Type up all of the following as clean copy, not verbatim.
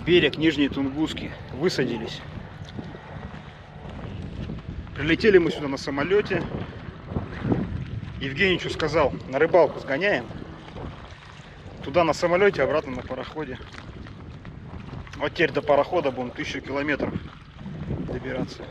берег Нижней Тунгуски. Высадились. Прилетели мы сюда на самолете. Евгеньевичу сказал, на рыбалку сгоняем. Туда на самолете, обратно на пароходе. Вот теперь до парохода будем 1000 километров добираться.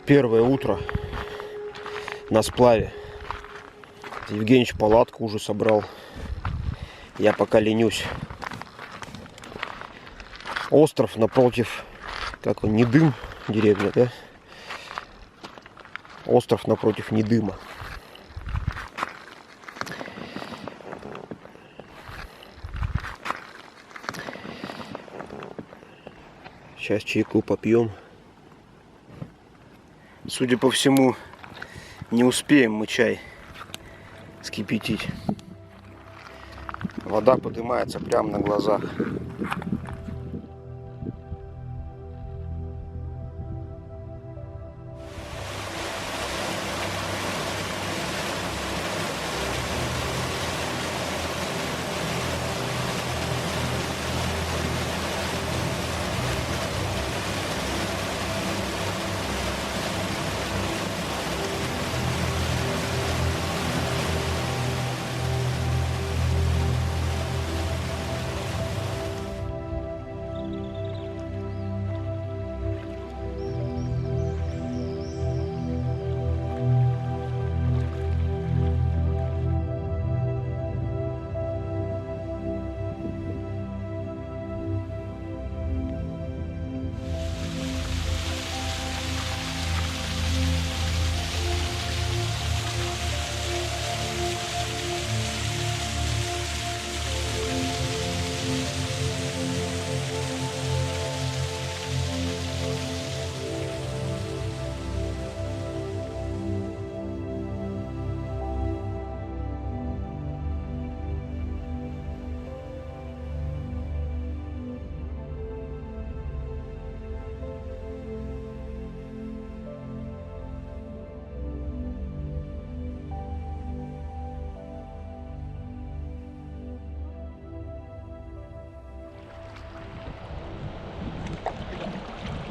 Первое утро на сплаве. Евгеньевич палатку уже собрал. Я пока ленюсь. Остров напротив, как он, Недым, деревня, да? Остров напротив Недыма. Сейчас чайку попьем. Судя по всему, не успеем мы чай скипятить. Вода поднимается прямо на глазах.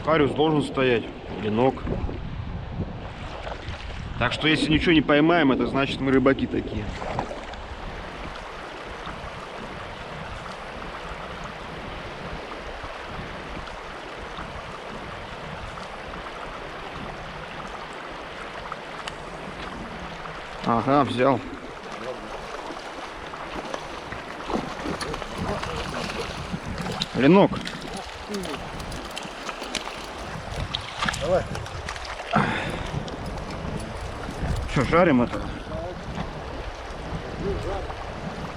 Хариус должен стоять, ленок. Так что если ничего не поймаем, это значит мы рыбаки такие. Ага, взял. Ленок. Давай. Что, жарим это?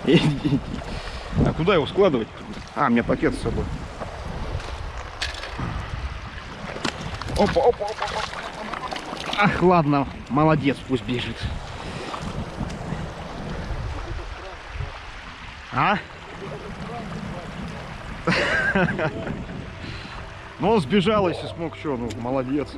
А куда его складывать? А, у меня пакет с собой. Опа, опа, опа. Ах, ладно, молодец, пусть бежит. А? Ну, он сбежал, если смог, что, ну, молодец.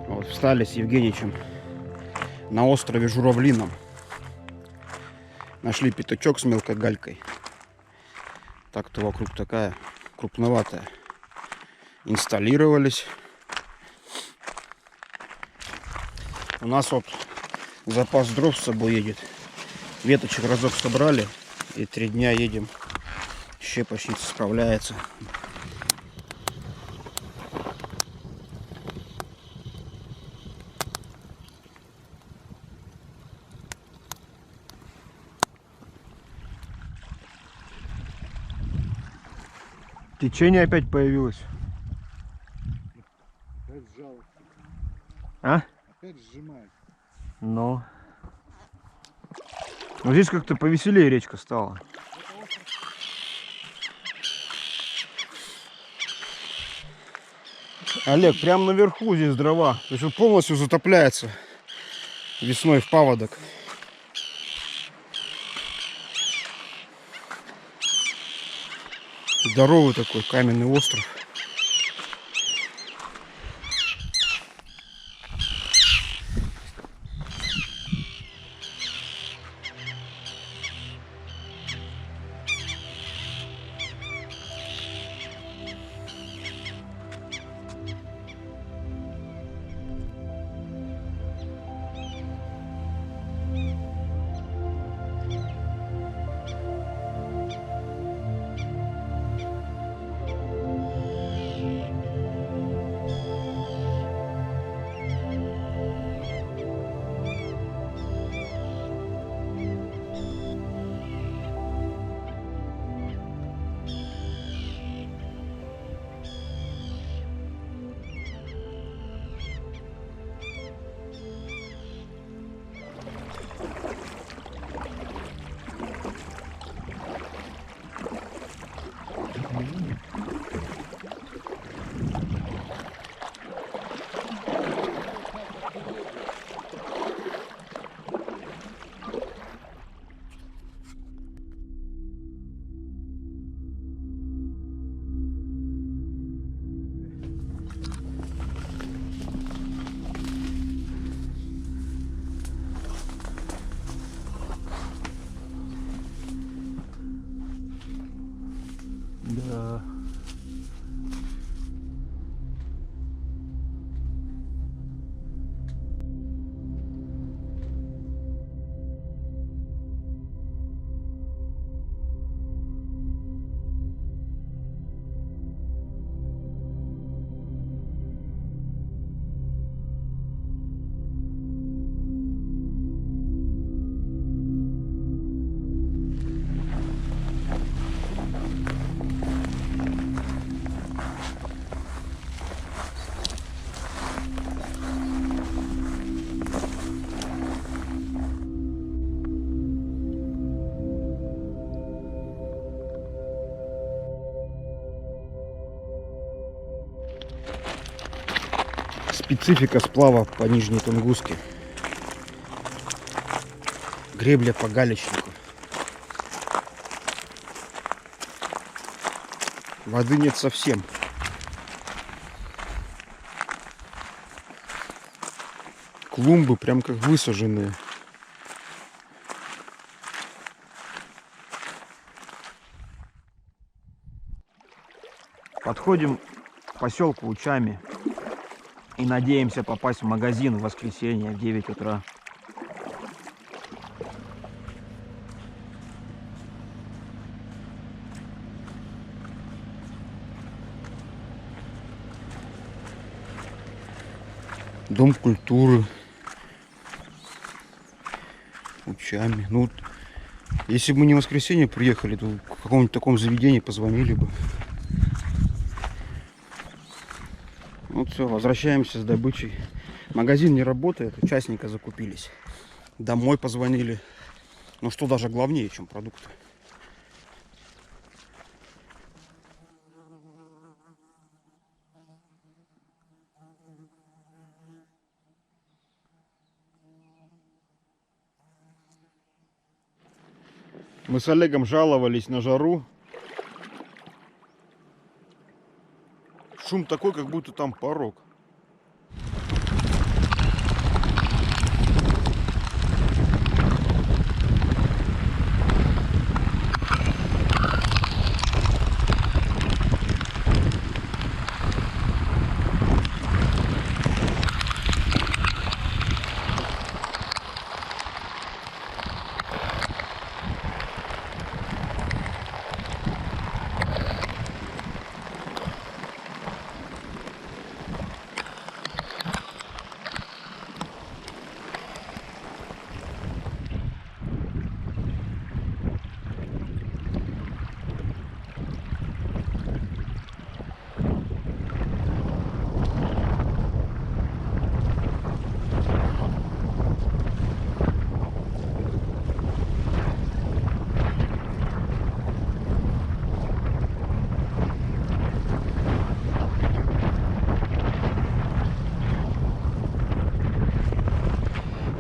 Вот встали с Евгеньевичем на острове Журавлином. Нашли пятачок с мелкой галькой. Так-то вокруг такая крупноватая. Инсталлировались. У нас вот запас дров с собой едет. Веточек разок собрали и 3 дня едем Щепочница справляется. Течение опять появилось. Опять сжалось. А? Опять сжимает. Но здесь как-то повеселее речка стала. Олег, прямо наверху здесь дрова. То есть он полностью затопляется весной в паводок. Здоровый такой каменный остров. Да. Специфика сплава по Нижней Тунгуске. Гребля по галечнику. Воды нет совсем. Клумбы прям как высаженные. Подходим к поселку Учами и надеемся попасть в магазин в воскресенье в 9 утра. Дом культуры. Учами. Ну, вот, если бы мы не в воскресенье приехали, то в каком-нибудь таком заведении позвонили бы. Вот все, возвращаемся с добычей. Магазин не работает, участника закупились. Домой позвонили. Ну что даже главнее, чем продукты. Мы с Олегом жаловались на жару. Шум такой, как будто там порог.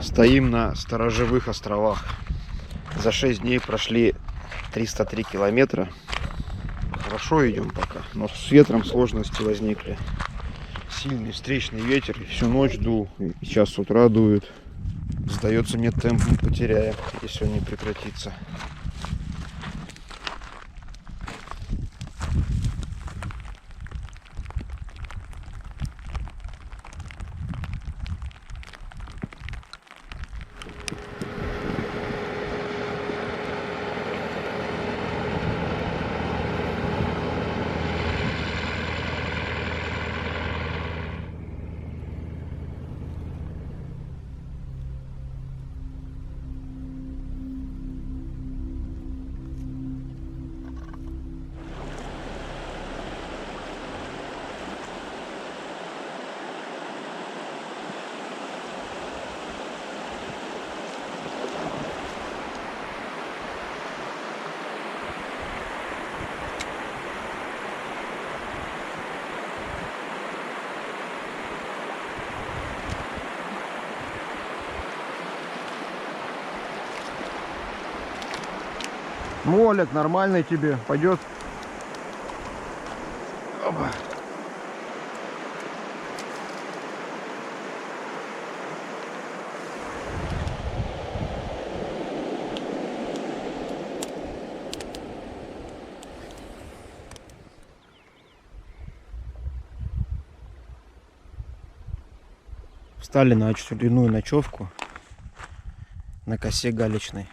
Стоим на Сторожевых островах. За 6 дней прошли 303 километра. Хорошо идем пока, но с ветром сложности возникли. Сильный встречный ветер, всю ночь дул, и сейчас с утра дует. Сдается мне, темп не потеряем, если он не прекратится. Ну, Олег, нормальный тебе, пойдет. Опа. Встали на очередную ночевку на косе галечной.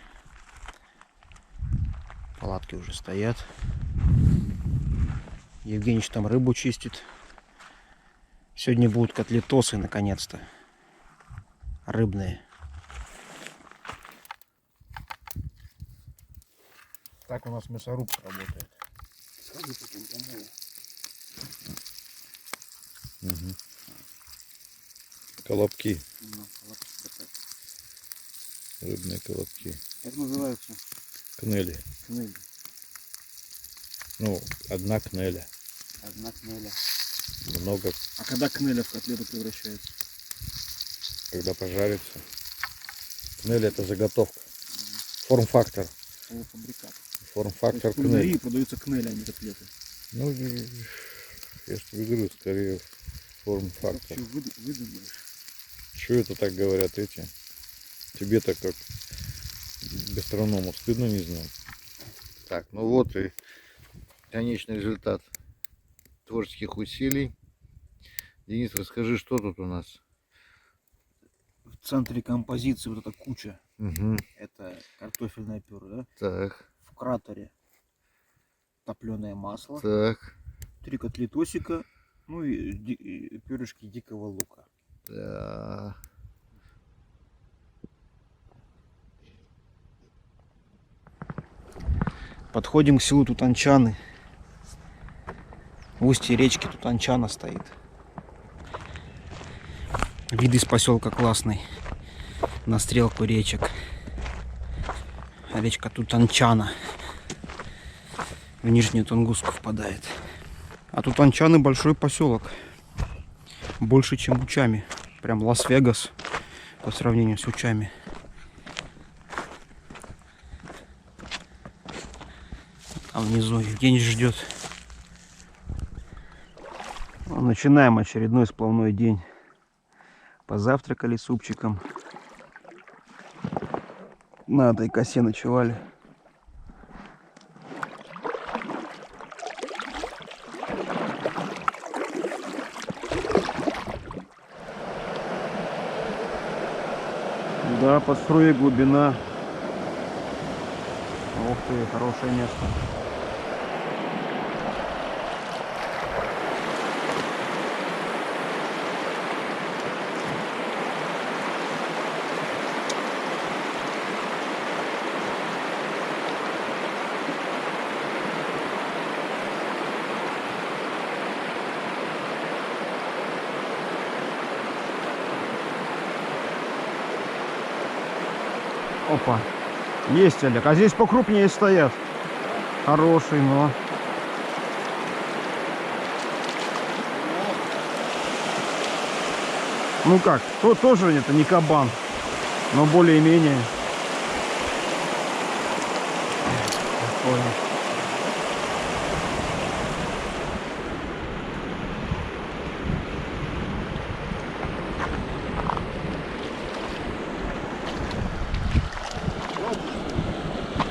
Палатки уже стоят. Евгеньевич там рыбу чистит. Сегодня будут котлетосы, наконец-то. Рыбные. Так у нас мясорубка работает. Угу. Колобки. Рыбные колобки. Как называются? Кнели. Кнели. Ну, одна кнеля. Одна кнеля. Много, А когда кнеля в котлету превращается? когда пожарится. Кнель — это заготовка. Форм-фактор. Полуфабрикат. Форм-фактор В кулинарии кнель. продаются кнели, а не котлеты. Ну, я же тебе говорю, скорее форм-фактор. Что выдумаешь? Чего это так говорят эти? Тебе-то как гастроному стыдно, не знаю. Так, ну вот и конечный результат творческих усилий. Денис, расскажи, что тут у нас? В центре композиции вот эта куча. Угу. Это картофельное пюре, да? Так, В кратере топленое масло. так. 3 котлетосика. Ну и пюрешки дикого лука. Да. Подходим к селу Тутанчаны. В устье речки Тутанчана стоит. Вид из поселка классный. На стрелку речек. Речка Тутанчана в Нижнюю Тунгуску впадает. А Тутанчаны большой поселок. Больше, чем Учами. Прям Лас-Вегас по сравнению с Учами. А внизу Евгений ждет. Начинаем очередной сплавной день. Позавтракали супчиком. На этой косе ночевали. Да, под струей глубина. Ух ты, хорошее место. Опа. Есть, Олег. А здесь покрупнее стоят. Хороший, но... Ну как, тоже это не кабан. Но более-менее. Понял.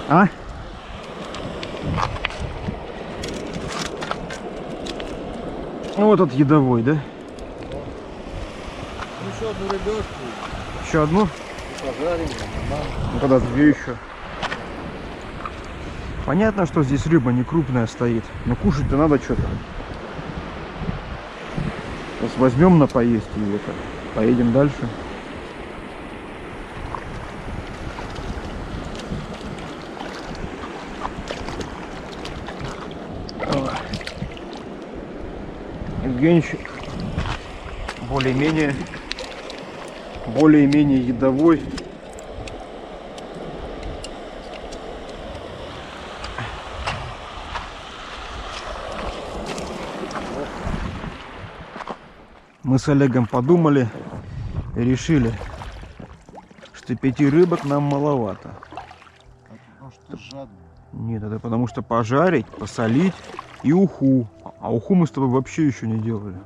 А? Ну, вот этот едовой, да? Еще одну рыбешку Еще одну? пожарим, нормально. Ну, тогда две еще. Понятно, что здесь рыба не крупная стоит, но кушать-то надо что-то. Сейчас возьмем на поесть и это. Поедем дальше. Евгеньевич более-менее едовой. Мы с Олегом подумали и решили, что 5 рыбок нам маловато. Потому что жадный. Нет, это потому что пожарить, посолить и уху. А уху мы с тобой вообще еще не делали.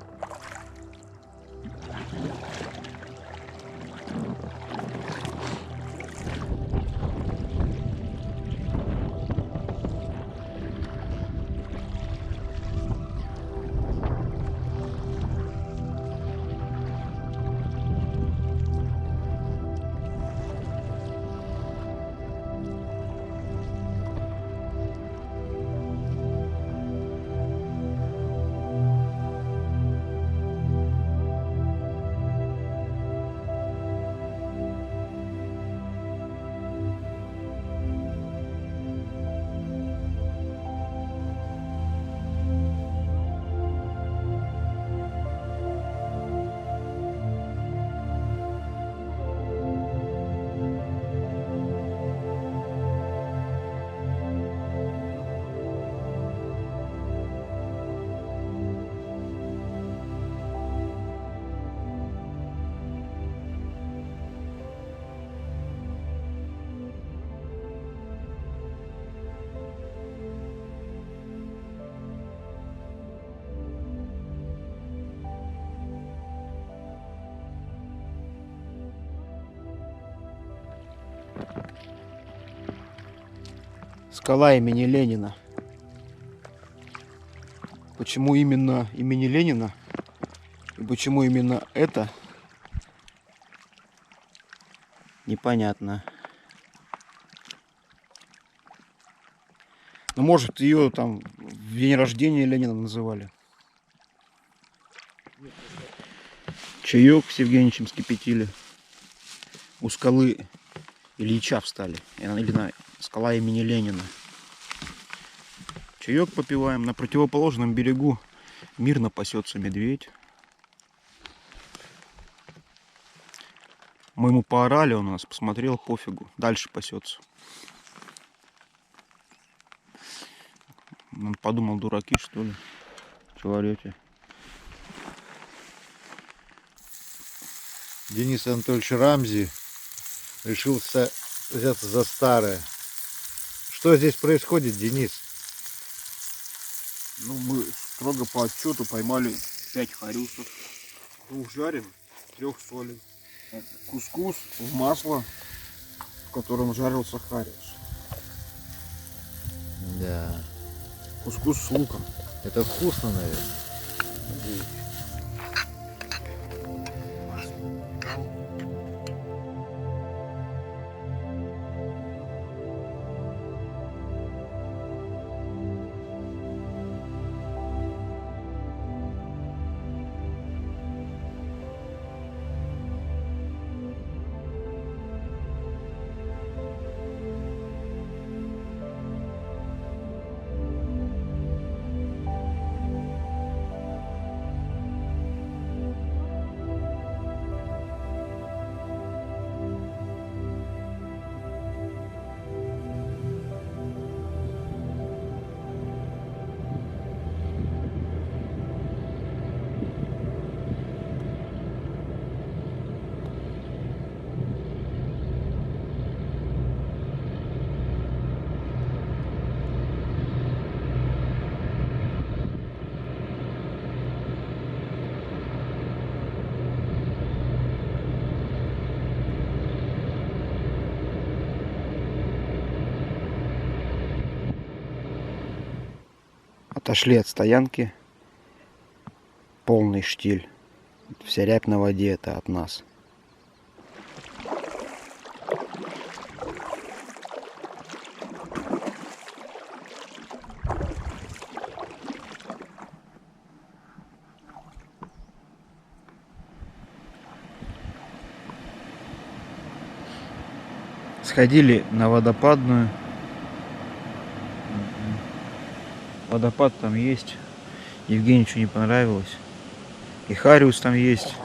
Скала имени Ленина. Почему именно имени Ленина? И почему именно это? Непонятно. Ну, может, ее там в день рождения Ленина называли. Чаек с Евгеньевичем скипятили. У скалы Ильича встали. Или на скала имени Ленина. Чаек попиваем. На противоположном берегу мирно пасется медведь. Мы ему поорали, он у нас посмотрел, пофигу. Дальше пасется. Он подумал, дураки, что ли? Чего орете? Денис Анатольевич Рамзи решился взяться за старое. Что здесь происходит, Денис? Ну, мы строго по отчету поймали 5 харюсов. 2 жареных, 3 солей. Кускус в масло, в котором жарился хариус. Да. Кускус с луком. Это вкусно, наверное. Отошли от стоянки. Полный штиль. Вся рябь на воде — это от нас. Сходили на водопадную. Водопад там есть. Евгению ничего не понравилось. И Хариус там есть.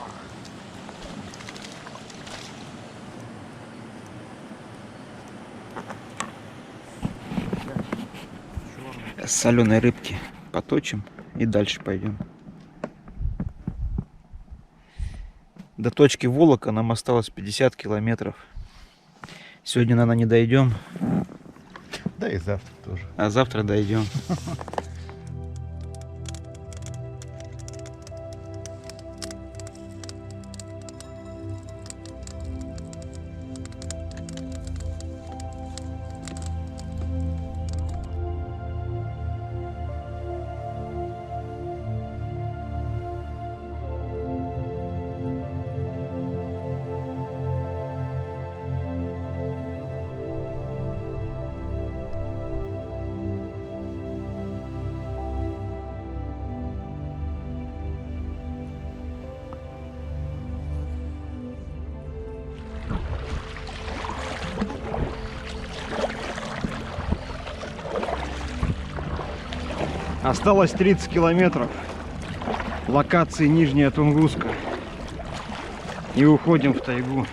С соленой рыбки поточим и дальше пойдем. До точки Волока нам осталось 50 километров. Сегодня, наверное, не дойдем. Да и завтра тоже. А завтра дойдем. Осталось 30 километров. Локации Нижняя Тунгуска. И уходим в тайгу.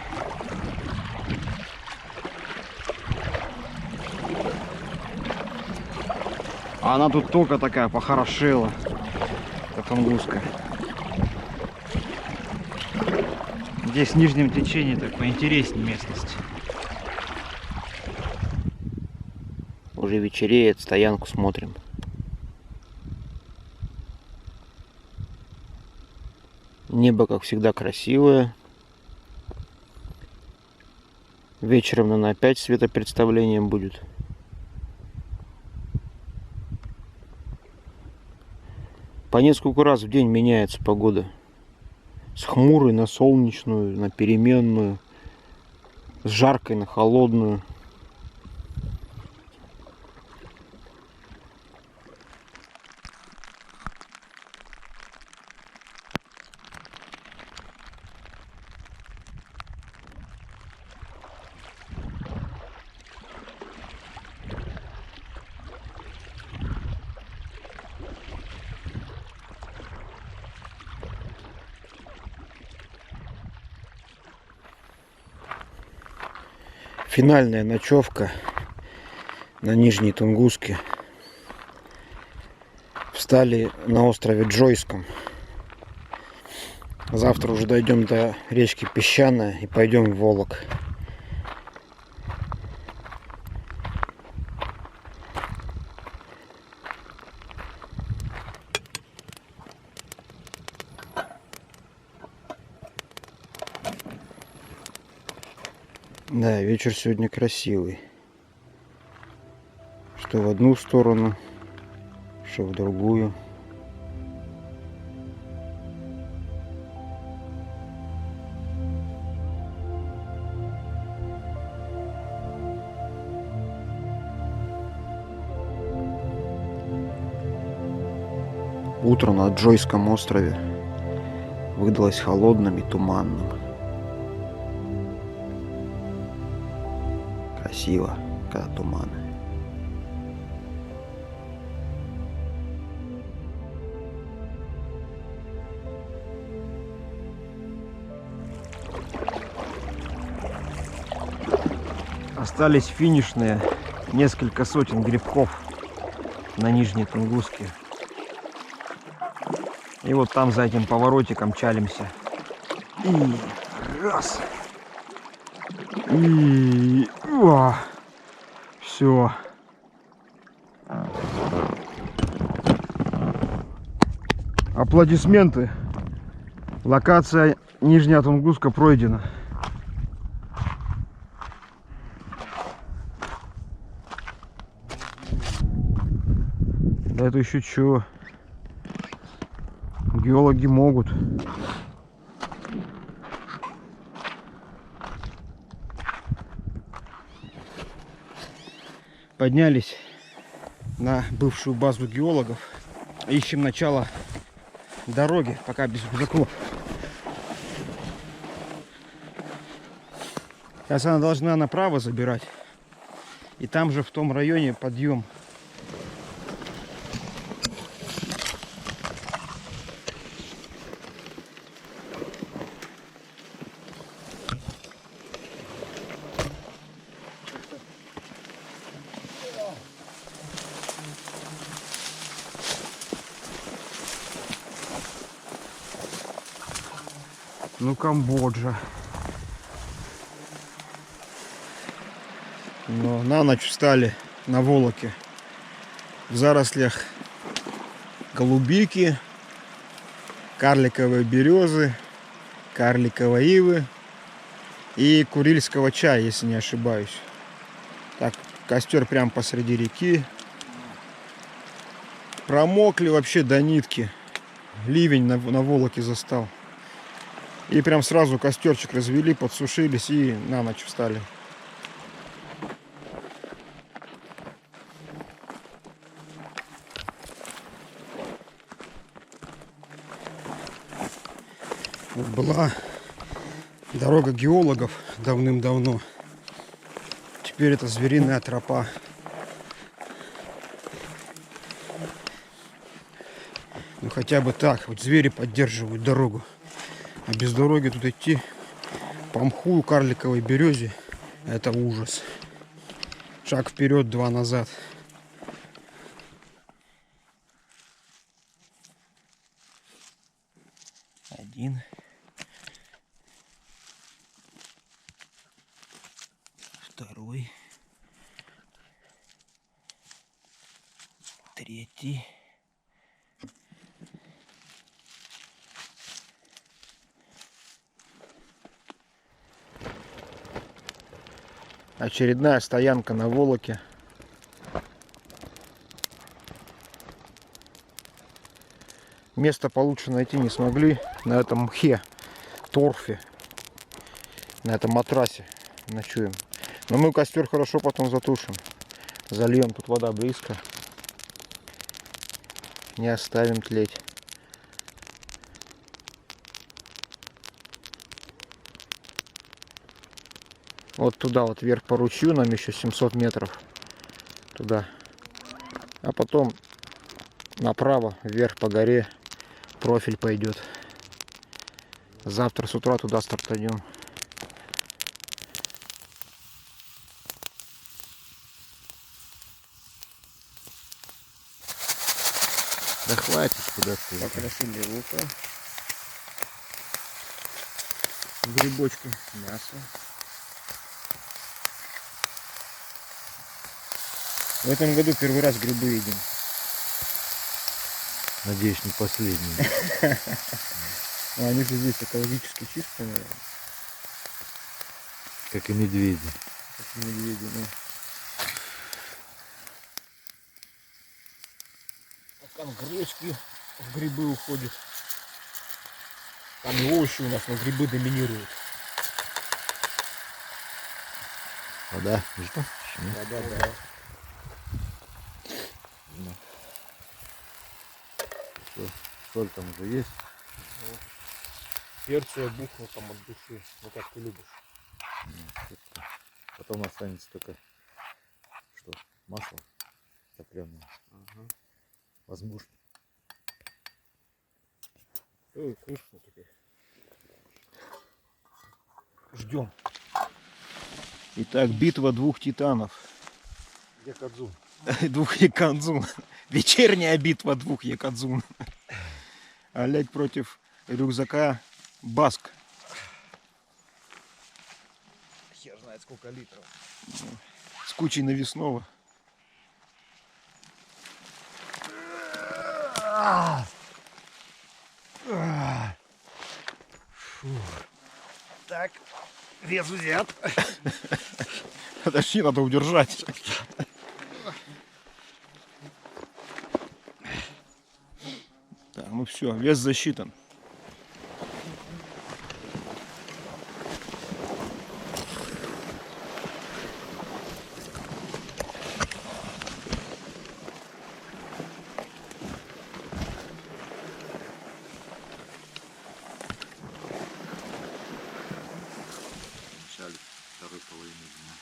А она тут только такая похорошела. Это Тунгуска. Здесь в нижнем течении так поинтереснее местность. Уже вечереет, стоянку смотрим. Небо, как всегда, красивое. Вечером, наверное, опять светопредставление будет. По несколько раз в день меняется погода. С хмурой на солнечную, на переменную. С жаркой на холодную. Финальная ночевка на Нижней Тунгуске. Встали на острове Джойском. Завтра уже дойдем до речки Песчаная и пойдем в Волок. Да, вечер сегодня красивый. Что в одну сторону, что в другую. Утро на Джойском острове выдалось холодным и туманным. Красиво, когда туманы. Остались финишные несколько сотен грибков на Нижней Тунгуске. И вот там за этим поворотиком чалимся. И раз. И все. Аплодисменты. Локация Нижняя Тунгуска пройдена. Да это еще чего? Геологи могут. Поднялись на бывшую базу геологов. Ищем начало дороги, пока без рюкзаков. Сейчас она должна направо забирать. И там же в том районе подъем. Ну, Камбоджа. Но на ночь встали на Волоке. В зарослях голубики, карликовые березы, карликовой ивы и курильского чая, если не ошибаюсь. Так, костер прямо посреди реки. Промокли вообще до нитки. Ливень на Волоке застал. И прям сразу костерчик развели, подсушились и на ночь встали. Вот была дорога геологов давным-давно. Теперь это звериная тропа. Ну хотя бы так, вот звери поддерживают дорогу. А без дороги тут идти по мху, карликовой березе — это ужас. Шаг вперед, два назад. Один. Второй. Третий. Очередная стоянка на Волоке. Место получше найти не смогли. На этом мхе, торфе, на этом матрасе ночуем. Но мы костер хорошо потом затушим. Зальем, тут вода близко. Не оставим тлеть. Вот туда вот вверх по ручью, нам еще 700 метров туда. А потом направо, вверх по горе профиль пойдет. Завтра с утра туда стартанем. Да хватит, куда ты. Покрошили лука. Грибочки, мясо. В этом году первый раз грибы едим. Надеюсь, не последний. Они же здесь экологически чистые, наверное. Как и медведи. Как медведи, ну. Там гречки в грибы уходят. Там и овощи у нас, но грибы доминируют. Вода. Да. Все. Соль там уже есть. Перцу я бухнул там от души. Ну как ты любишь. Потом останется только что? Масло топленое. Ага. Возможно. Ой, вкусно теперь. Ждем. Итак, битва двух титанов. Якадзун. Двух якадзун. Вечерняя битва двух якадзун. Олег против рюкзака Баск. Хер знает сколько литров. С кучей навесного. Так, вес взят. Подожди, надо удержать. Ну все, вес засчитан. В начале второй половины дня.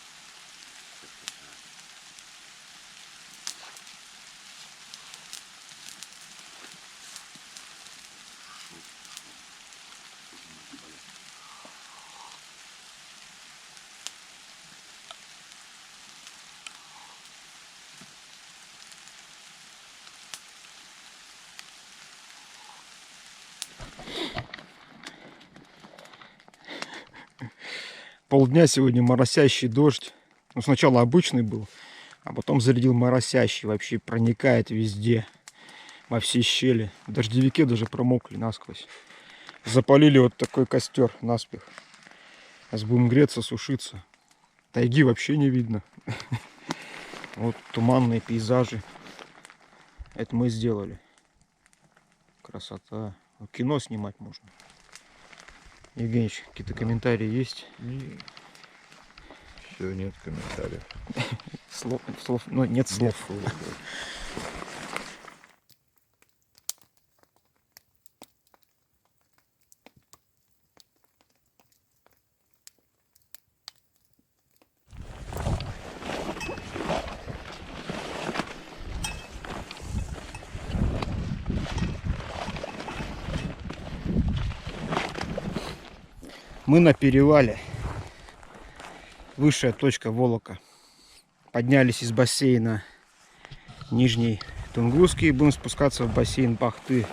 Полдня сегодня моросящий дождь. Ну, сначала обычный был, а потом зарядил моросящий. Вообще проникает везде, во все щели. В дождевике даже промокли насквозь. Запалили вот такой костер наспех. Сейчас будем греться, сушиться. Тайги вообще не видно. Вот туманные пейзажи. Это мы сделали. Красота. Кино снимать можно. Евгеньевич, какие-то комментарии есть? Все, нет комментариев. Слов, ну, нет слов. Мы на перевале. Высшая точка Волока. Поднялись из бассейна Нижний Тунгусский и будем спускаться в бассейн Бахты.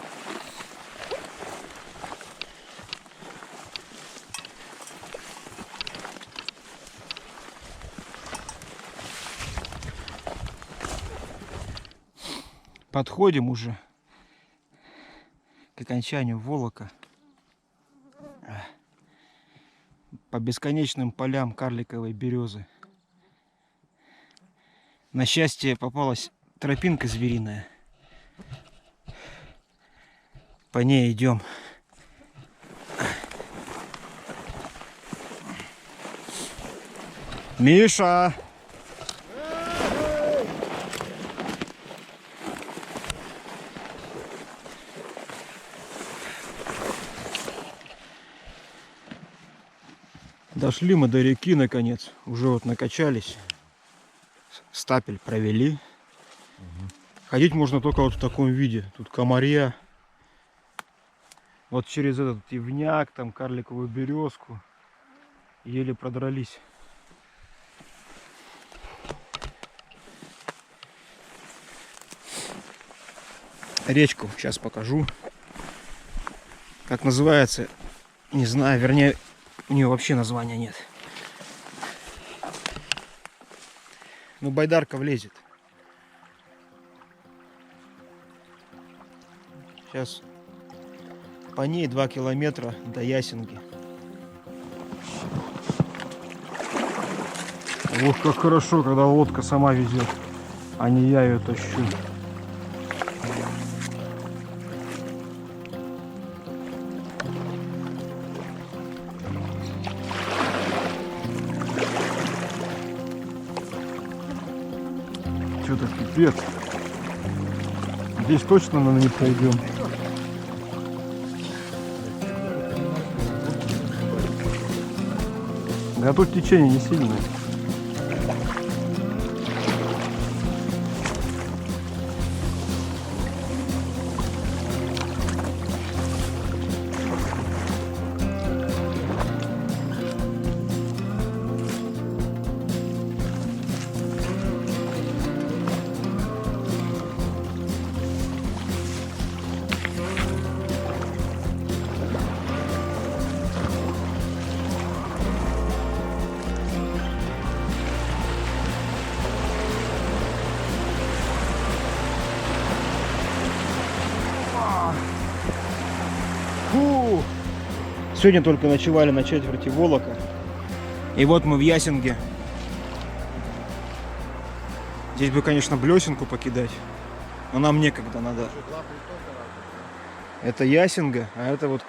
Подходим уже к окончанию Волока. По бесконечным полям карликовой березы. На счастье попалась тропинка звериная. По ней идем. Миша! Дошли мы до реки наконец. Уже вот накачались. Стапель провели. Ходить можно только вот в таком виде. Тут комарья. Вот через этот ивняк, там карликовую березку. Еле продрались. Речку сейчас покажу. Как называется, не знаю. Вернее, у нее вообще названия нет. Ну, байдарка влезет. Сейчас по ней 2 километра до Ясенги. Ох, как хорошо, когда лодка сама везет, а не я ее тащу. Что-то пипец. Здесь точно, наверное, не пройдем. Да тут течение не сильное. Фу! Сегодня только ночевали на четверти Волока. И вот мы в Ясенге. Здесь бы, конечно, блесенку покидать. Но нам некогда, надо. Это Ясинга, а это вот,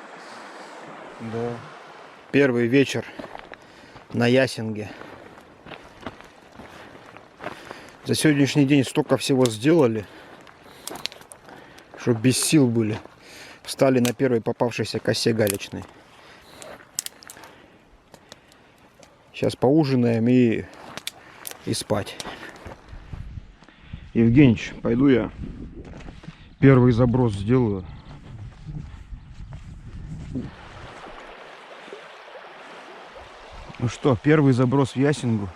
да, первый вечер на Ясинге. За сегодняшний день столько всего сделали, что без сил были. Встали на первой попавшейся косе галечной. Сейчас поужинаем и спать. Евгеньевич, пойду я первый заброс сделаю. Ну что, первый заброс в Ясингу.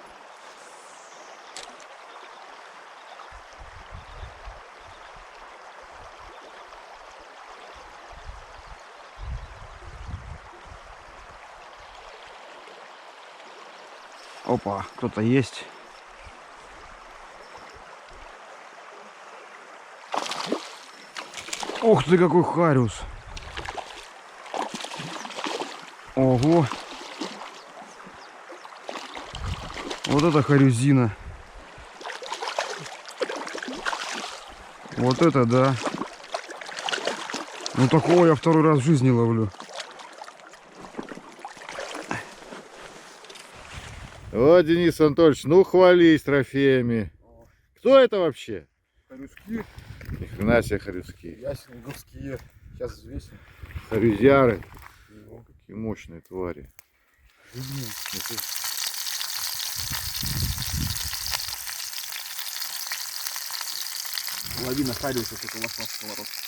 Опа, кто-то есть. Ух ты, какой хариус. Ого. Вот это харюзина. Вот это да. Ну такого я второй раз в жизни ловлю. Вот, Денис Анатольевич, ну хвались трофеями. Кто это вообще? Харюзки. Ни хрена себе харюзки. Ясинговские. Сейчас взвесим. Харюзяры. Какие мощные твари. Половина хариуса только у вас на сковородке.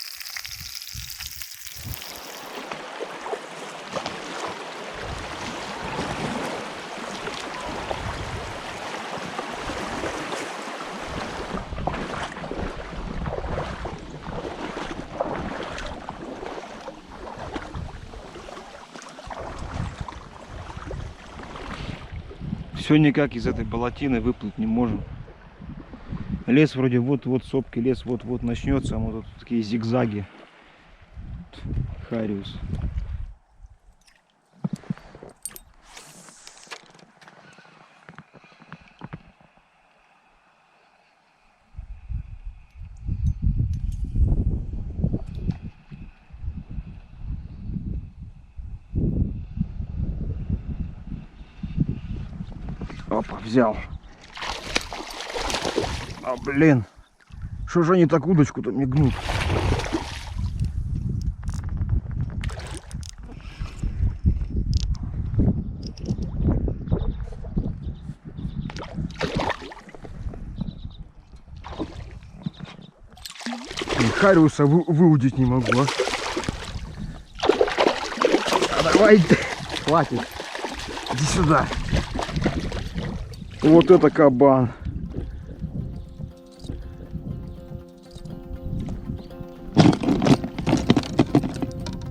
Все никак из этой болотины выплыть не можем. Лес вроде вот-вот сопки, лес вот-вот начнется, а вот тут такие зигзаги. Хариус. Опа, взял. А, блин. Что же они так удочку-то не гнут? Хариуса выудить не могу, а. А давай, хватит. Иди сюда. Вот это кабан.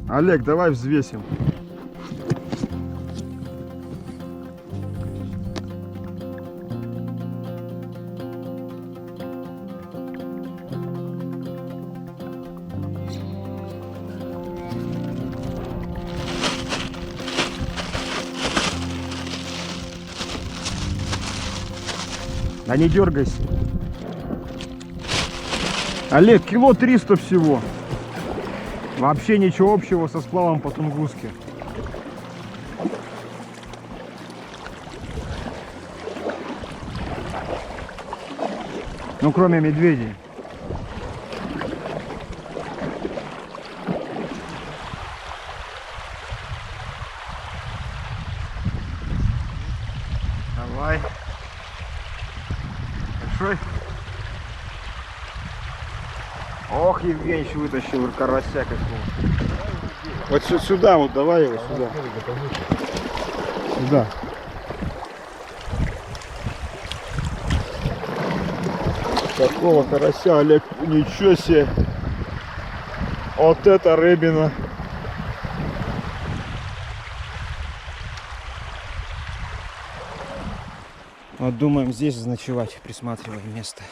Олег, давай взвесим. Да не дергайся. Олег, кило 300 всего. Вообще ничего общего со сплавом по Тунгуске. Ну, кроме медведей. Давай. Большой. Ох, Евгеньевич вытащил карася какого. Вот сюда, вот давай его сюда. Сюда. Какого карася, Олег, ничего себе. Вот это рыбина. Вот думаем здесь заночевать, присматриваем место.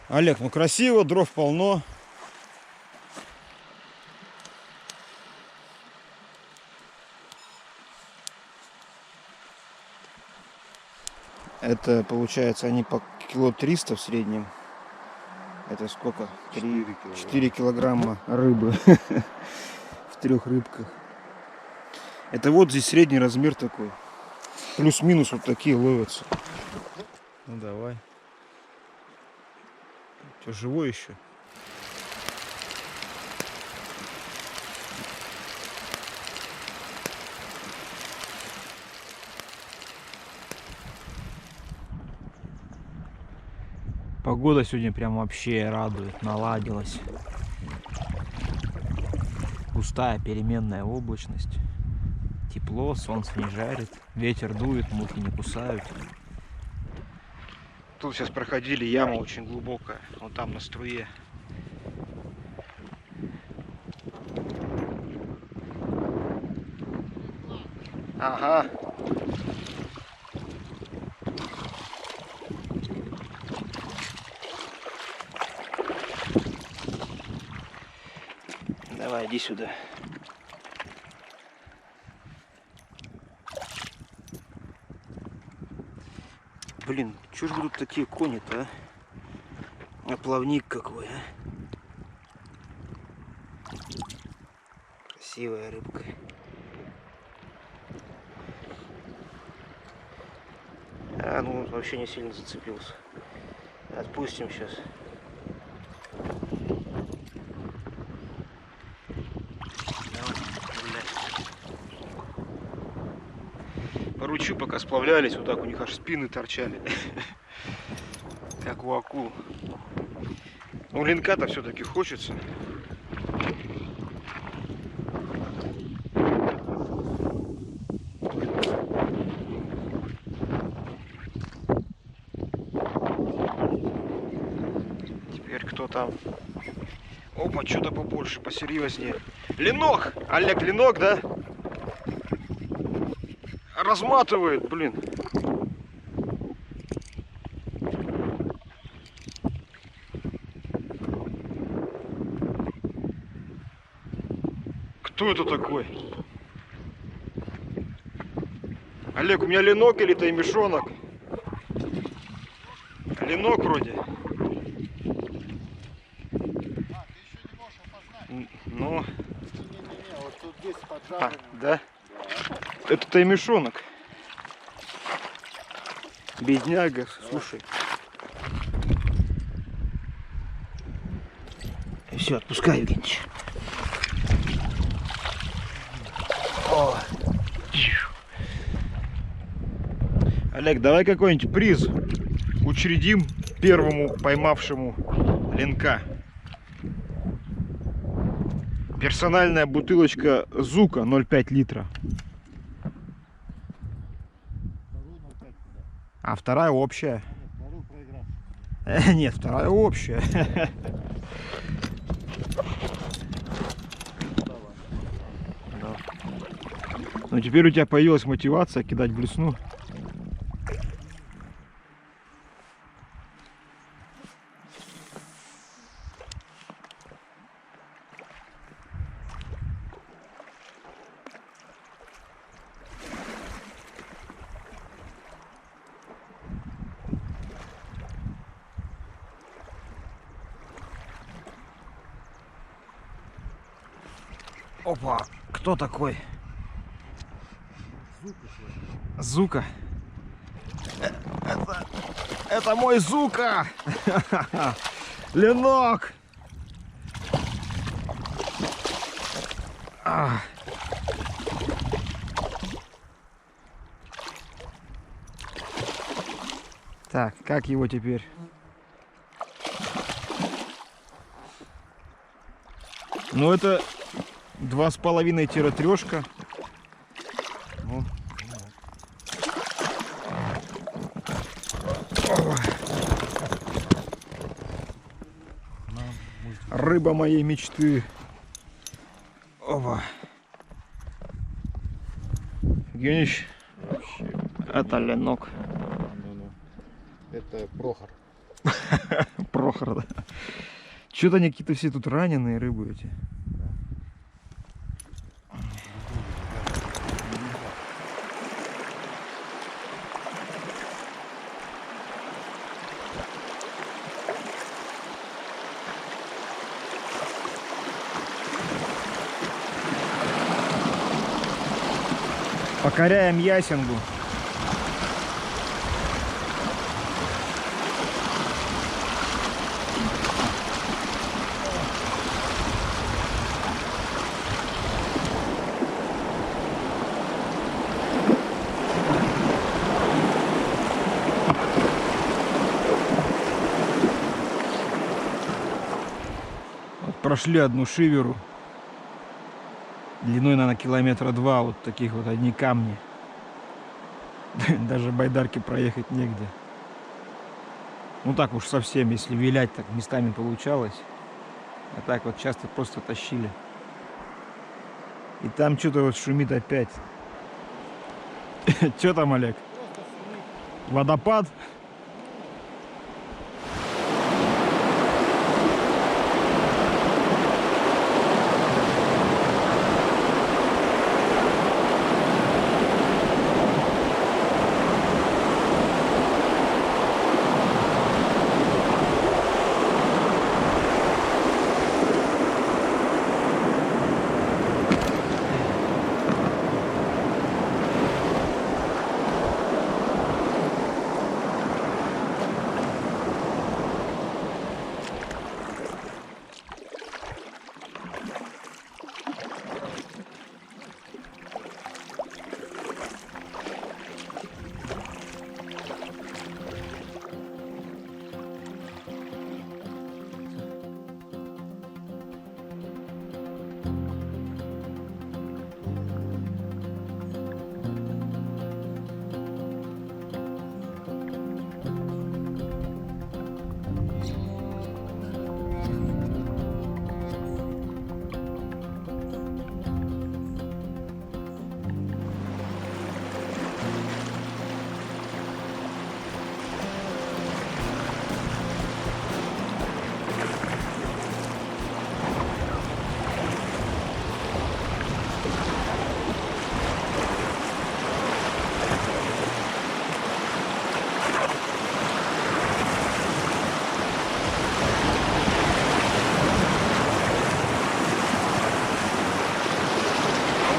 Олег, ну красиво, дров полно. Это получается они по кило 300 в среднем. Это сколько? 4 килограмма рыбы в 3 рыбках. Это вот здесь средний размер такой. Плюс-минус вот такие ловятся. Ну давай. Что, живой еще? Погода сегодня прям вообще радует, наладилась. Густая переменная облачность. Тепло, солнце не жарит, ветер дует, мухи не кусают. Тут сейчас проходили, яма очень глубокая, вот там на струе. Ага. Давай, иди сюда. Блин, чё ж вы тут такие кони-то, а? Плавник какой, а? Красивая рыбка. А, ну вообще не сильно зацепился. Отпустим сейчас. Поручу, пока сплавлялись, вот так у них аж спины торчали, как у акул. Ну, линка-то все-таки хочется. Теперь кто там? Опа, что-то побольше, посерьезнее. Ленок! Олег, ленок, да? Разматывает, блин. Кто это такой? Олег, у меня ленок или таймешонок? Ленок вроде. Ну. Вот тут здесь А, да? Это таймешонок. Бедняга, слушай. Все, отпускай, Евгеньевич. О. Олег, давай какой-нибудь приз учредим первому поймавшему ленка. Персональная бутылочка Зука 0,5 литра. А вторая общая. Нет, вторая общая. Ну теперь у тебя появилась мотивация кидать блесну. Опа, кто такой? Зука. Это мой Зука! Ленок! Так, как его теперь? Ну это 2,5-3. Ну. Рыба моей мечты. Опа. Евгеньевич, это ленок. Это Прохор. Прохор, да. Что-то они какие-то все тут раненые рыбы эти. Покоряем Ясингу. Вот прошли одну шиверу. Длиной, наверное, километра 2, вот таких вот одни камни. Даже байдарки проехать негде. Ну так уж совсем, если вилять, так местами получалось. А так вот часто просто тащили. И там что-то вот шумит опять. Что там, Олег? Водопад?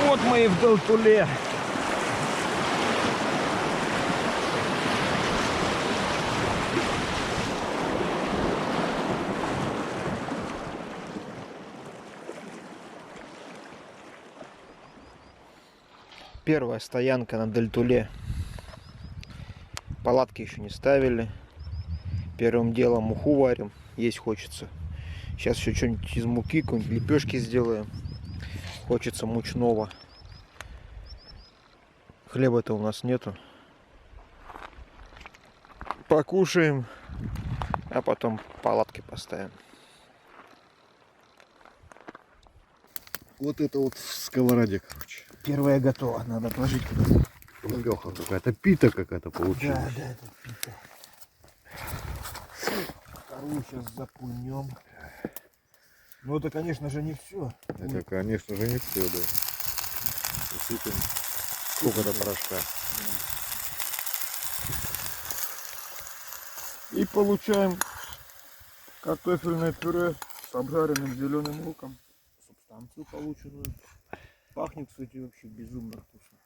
Вот мы и в Далтуле. Первая стоянка на Дальтуле. Палатки еще не ставили. Первым делом муху варим. Есть хочется. Сейчас еще что-нибудь из муки, какие-нибудь лепешки сделаем. Хочется мучного. Хлеба-то у нас нету. Покушаем, а потом палатки поставим. Вот это вот в сковороде, короче. Первая готова, надо отложить куда-то. Леха какая-то, пита какая-то получилась. Да, да, это пита. Вторую сейчас запульнем. Ну это, конечно же, не все. Это, конечно же, не все, да. Действительно, сколько-то порошка. И получаем картофельное пюре с обжаренным зеленым луком. Субстанцию полученную. Пахнет, кстати, вообще безумно вкусно.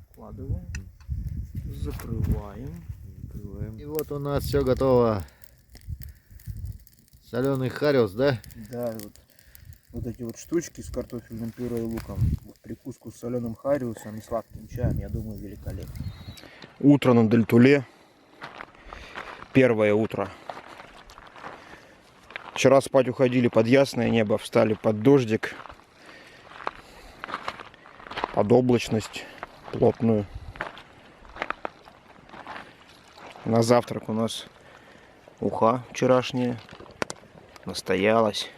Вкладываем. Закрываем. И вот у нас все готово. Соленый хариус, да? Да, вот эти вот штучки с картофельным пюре и луком. В прикуску с соленым хариусом и сладким чаем, я думаю, великолепно. Утро на Дальтуле. Первое утро. Вчера спать уходили под ясное небо, встали под дождик, под облачность плотную. На завтрак у нас уха вчерашняя настоялась.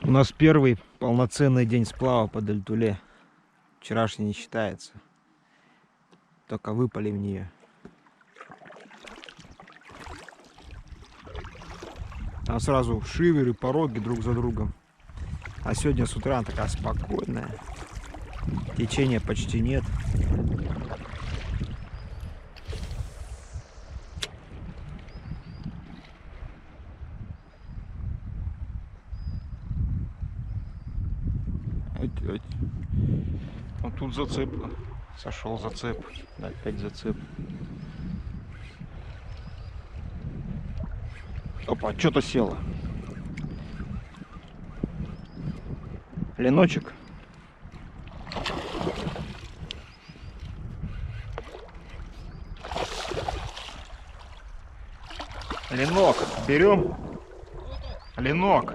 У нас первый полноценный день сплава по Дальтуле. Вчерашний не считается. Только выпали в нее. Там сразу шиверы, пороги друг за другом. А сегодня с утра она такая спокойная. Течения почти нет. Вот тут зацеп. Сошел зацеп. Опять зацеп. Опа, что-то село. Леночек. Ленок. Берем. Ленок.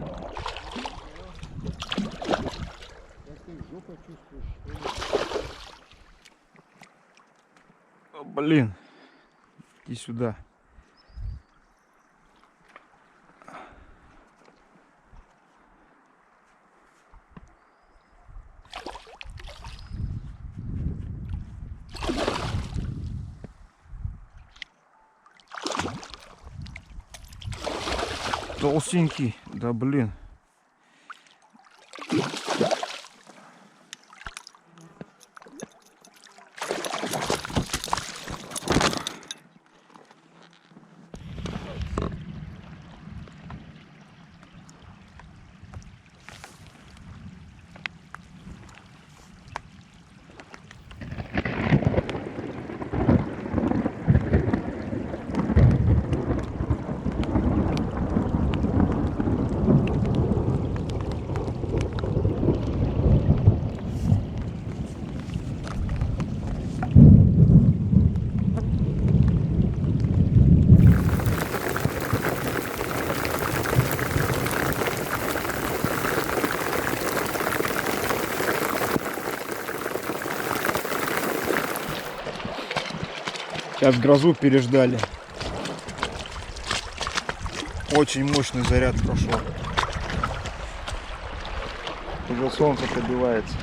О, блин. Иди сюда. Толстенький, да блин. Сейчас грозу переждали. Очень мощный заряд прошел. Уже солнце пробивается.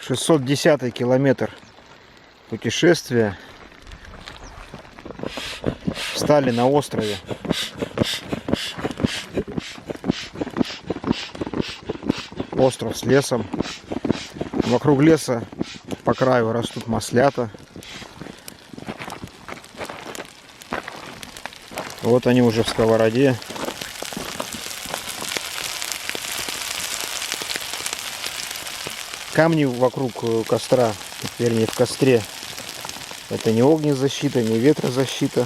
«610-й километр путешествия. Встали на острове. Остров с лесом. Вокруг леса по краю растут маслята. Вот они уже в сковороде. Камни вокруг костра, вернее в костре, это не огнезащита, не ветрозащита.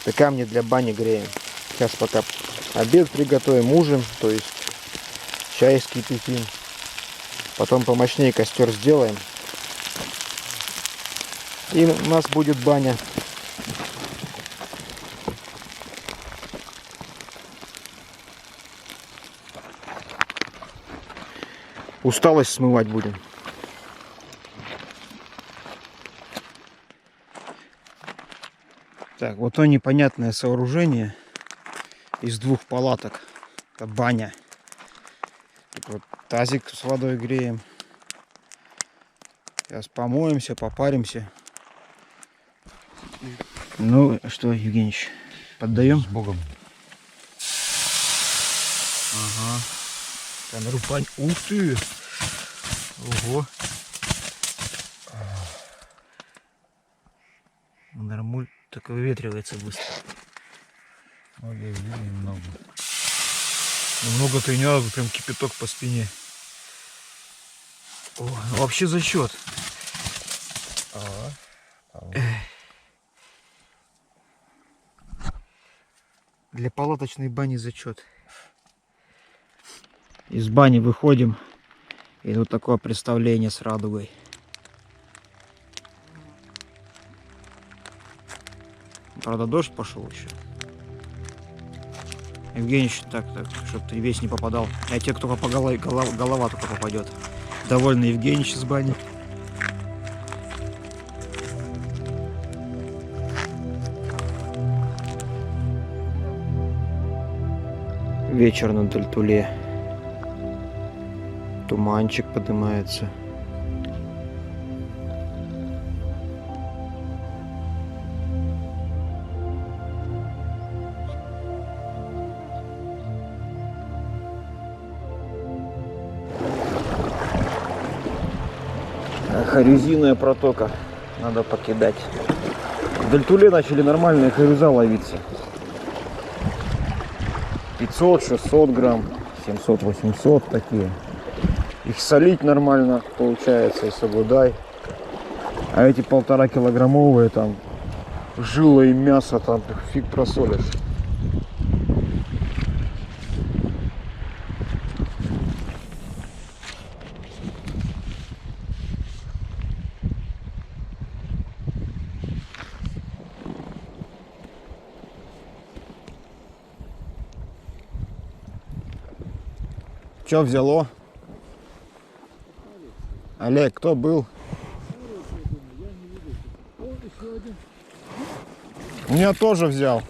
Это камни для бани греем. Сейчас пока обед приготовим, ужин, то есть чай скипятим. Потом помощнее костер сделаем. И у нас будет баня. Усталость смывать будем. Так, вот то непонятное сооружение из двух палаток. Это баня. Тут вот тазик с водой греем. Сейчас помоемся, попаримся. Ну что, Евгеньевич, поддаем? С Богом. Ага. Камеру пань. Ух ты! Ого! Нормуль так выветривается быстро. Немного. Много-то и не надо, прям кипяток по спине. О, вообще зачет. Для палаточной бани зачет. Из бани выходим, и тут такое представление с радугой. Правда, дождь пошел еще. Евгеньевич, так, чтобы ты весь не попадал. А те, кто по голова только попадет. Довольный Евгеньевич из бани. Вечер на Дальтуле. Туманчик поднимается. Харюзиная протока. Надо покидать. В Дельтуле начали нормальные харюза ловиться. 500-600 грамм, 700-800 такие. Их солить нормально получается, и соблюдай. А эти 1,5 килограммовые там жила и мясо, там фиг просолишь. Чё взяло? Олег, кто был? У меня тоже взял.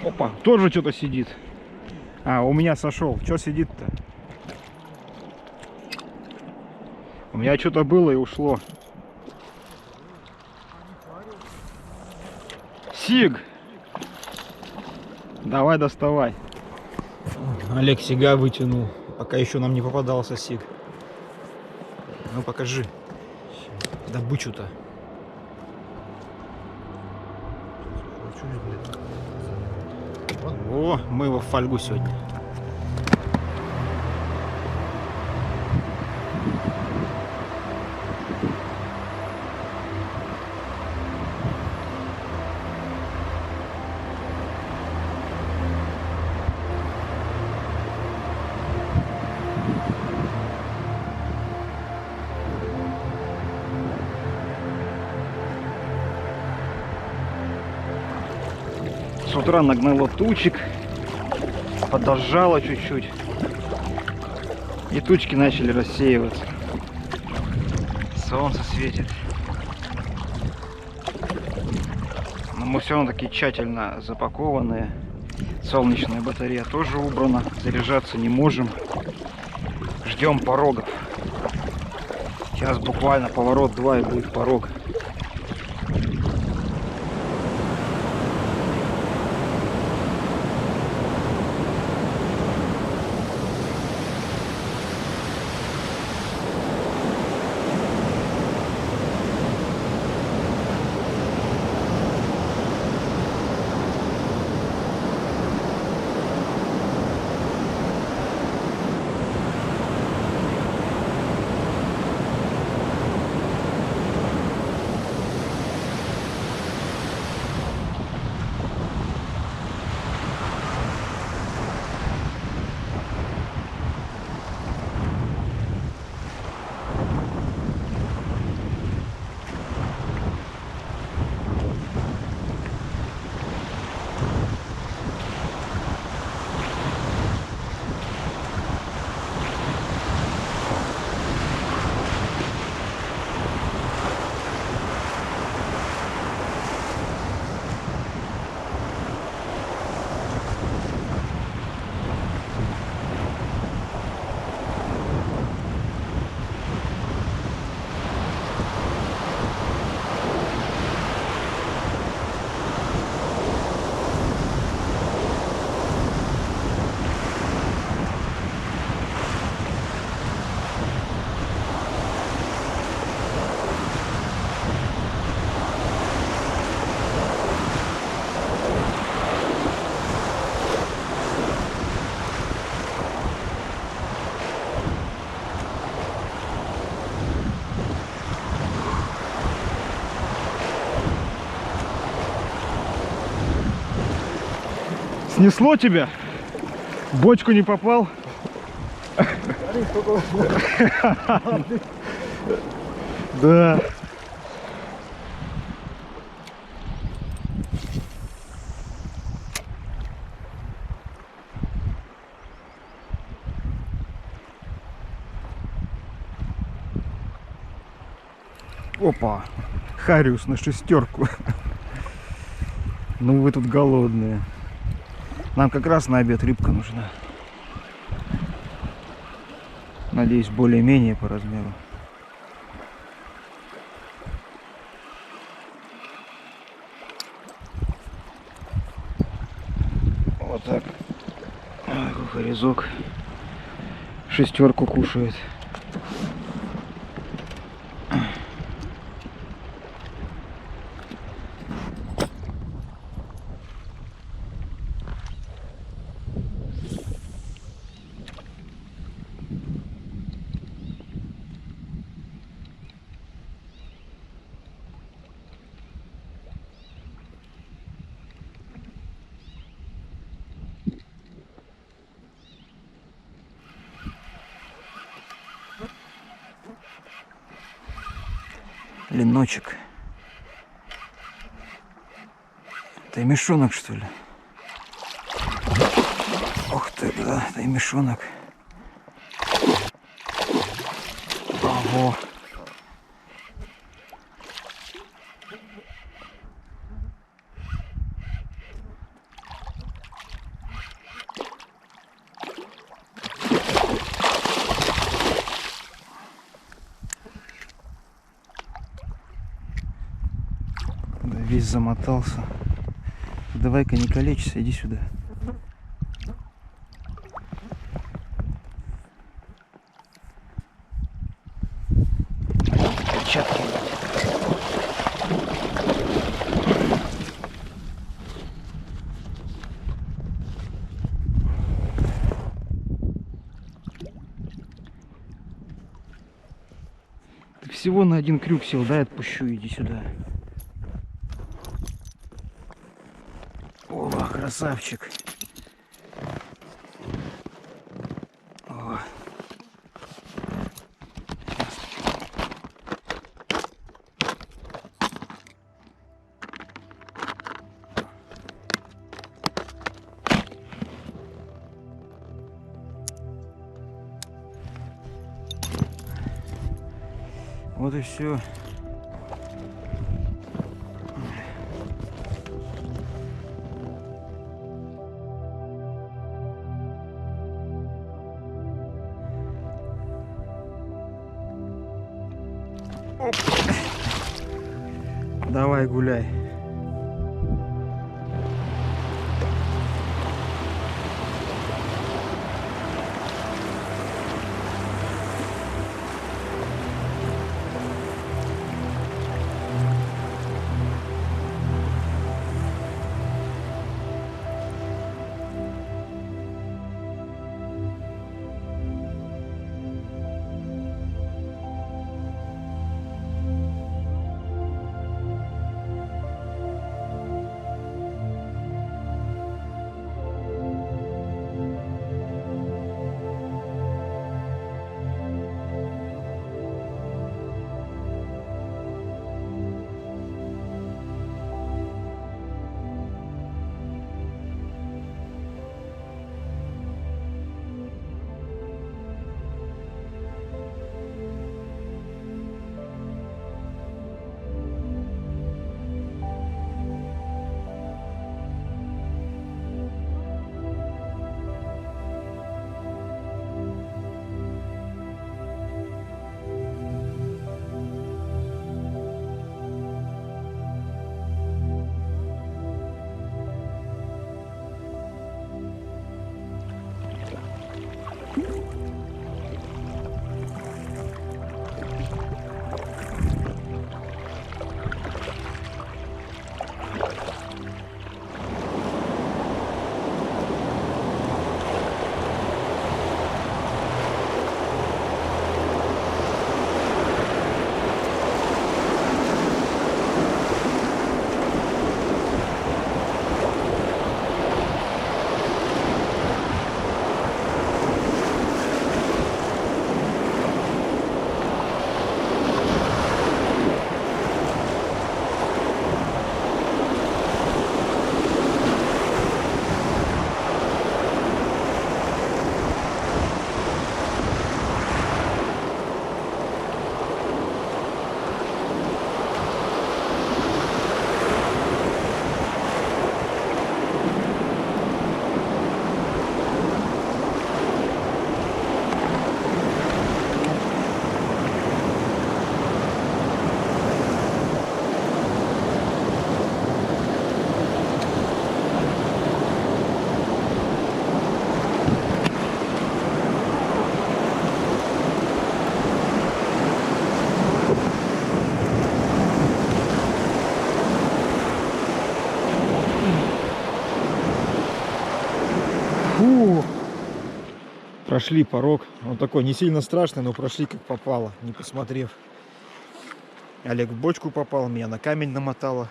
Опа, тоже что-то сидит. А, у меня сошел. Что сидит-то? У меня что-то было и ушло. Сиг! Давай доставай. Олег сига вытянул. Пока еще нам не попадался сиг. Ну покажи добычу-то. О, мы его в фольгу сегодня. С утра нагнало тучек, подожжало чуть-чуть, и тучки начали рассеиваться. Солнце светит. Но мы все равно такие тщательно запакованные. Солнечная батарея тоже убрана, заряжаться не можем. Ждем порогов. Сейчас буквально поворот 2 и будет порог. Снесло тебя? В бочку не попал? Да. Опа! Хариус на 6. Ну вы тут голодные. Нам как раз на обед рыбка нужна. Надеюсь, более-менее по размеру. Вот так. Ой, кукурузок. 6 кушает. Леночек. Это и мешонок, что ли? Ух ты, да, это и мешонок. Ого. Да, весь замотался. Давай-ка не калечься, иди сюда. Перчатки. Ты всего на один крюк сел, дай отпущу, иди сюда. О, красавчик. О. Вот и все. Давай гуляй. Прошли порог. Он такой не сильно страшный, но прошли как попало, не посмотрев. Олег в бочку попал, меня на камень намотало.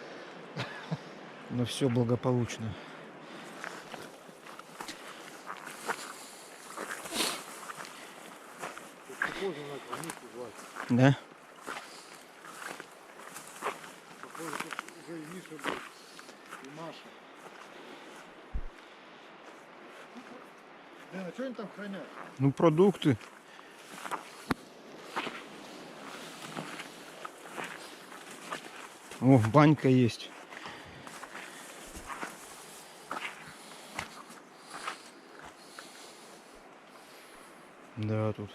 Но все благополучно. Да? А что они там хранят? Ну, продукты. О, банька есть. Да, тут.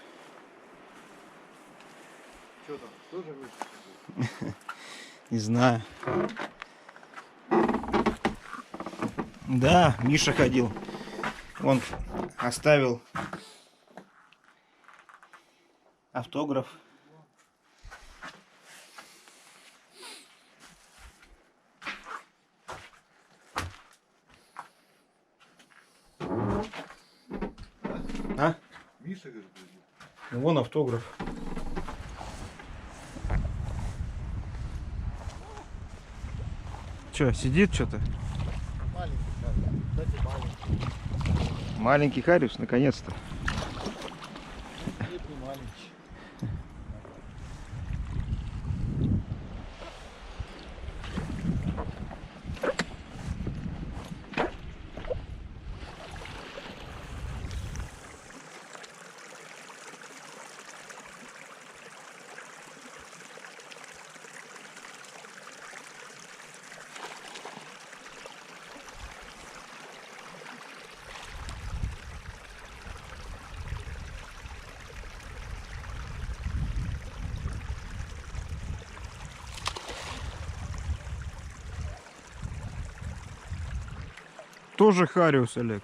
Что там, тоже Миша? Не знаю. Да, Миша ходил. Он оставил автограф. А? Миша, говорит, Ну, вон автограф. Че, сидит что-то? маленький, кстати, маленький. Маленький Хариус, наконец-то. Нет, не маленький. Тоже Хариус, Олег.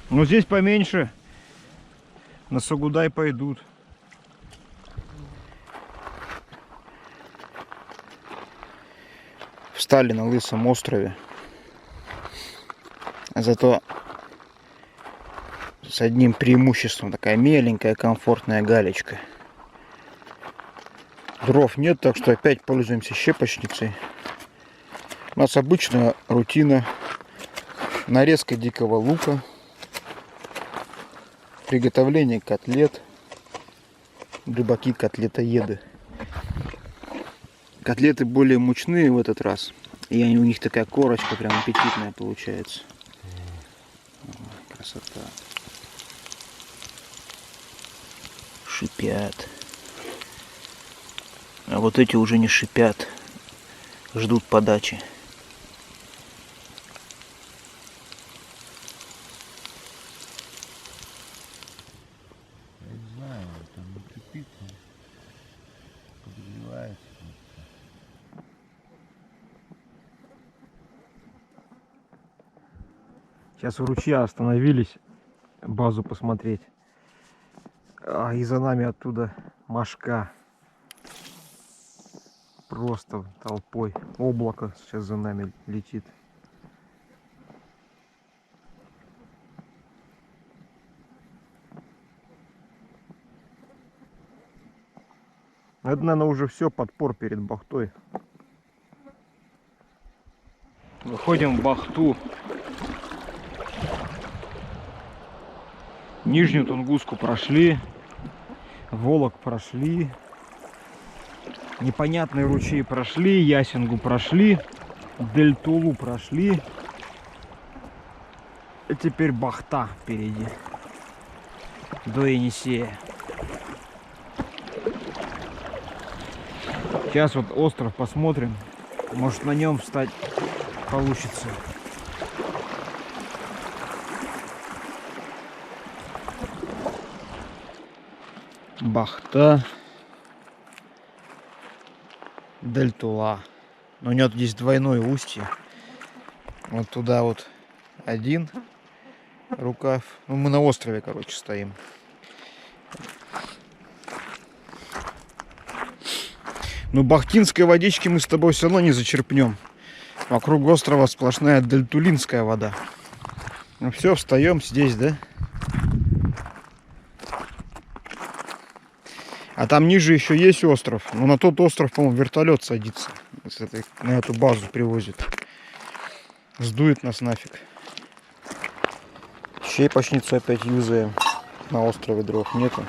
Но здесь поменьше. На Сагудай пойдут. Встали на Лысом острове. Зато с одним преимуществом. Такая меленькая, комфортная галечка. Дров нет, так что опять пользуемся щепочницей. У нас обычная рутина. Нарезка дикого лука. Приготовление котлет. Рыбаки котлетоеды. Котлеты более мучные в этот раз. И у них такая корочка прям аппетитная получается. Красота. Шипят. А вот эти уже не шипят. Ждут подачи. Я не знаю, там не кипит, подогревается. Сейчас у ручья остановились базу посмотреть. И за нами оттуда мошка. Просто толпой. Облако сейчас за нами летит. Это, наверное, уже все, подпор перед бахтой. Выходим в бахту. Нижнюю Тунгуску прошли. Волок прошли. Непонятные ручьи прошли. Ясенгу прошли. Дель-Тулу прошли. И теперь бахта впереди. До Енисея. Сейчас вот остров посмотрим. Может, на нем встать получится. Бахта. Дель-Тула. Но у него здесь двойное устье. Вот туда вот один рукав. Ну, мы на острове, короче, стоим. Но бахтинской водички мы с тобой все равно не зачерпнем. Вокруг острова сплошная дельтулинская вода. Ну все, встаем здесь, да? А там ниже еще есть остров. Но на тот остров, по-моему, вертолет садится. На эту базу привозит. Сдует нас нафиг. Щепочницу опять юзаем. На острове дров нету.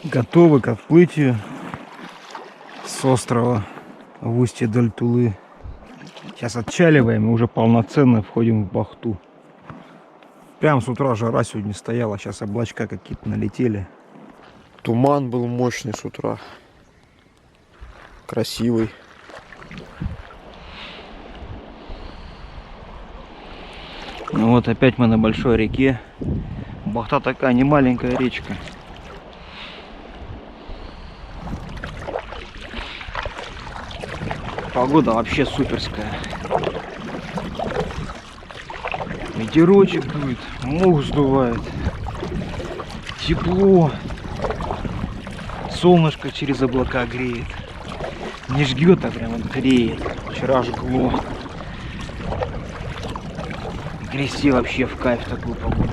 Готовы к отплытию с острова в устье Дальтулы. Сейчас отчаливаем и уже полноценно входим в бахту. Прям с утра жара сегодня стояла, сейчас облачка какие-то налетели. Туман был мощный с утра. Красивый. Ну вот опять мы на большой реке. Бахта такая не маленькая речка. Погода вообще суперская. Ветерочек дует, мух сдувает. Тепло. Солнышко через облака греет. Не жгет, а прям греет. Вчера жгло. Грести вообще в кайф такую погоду.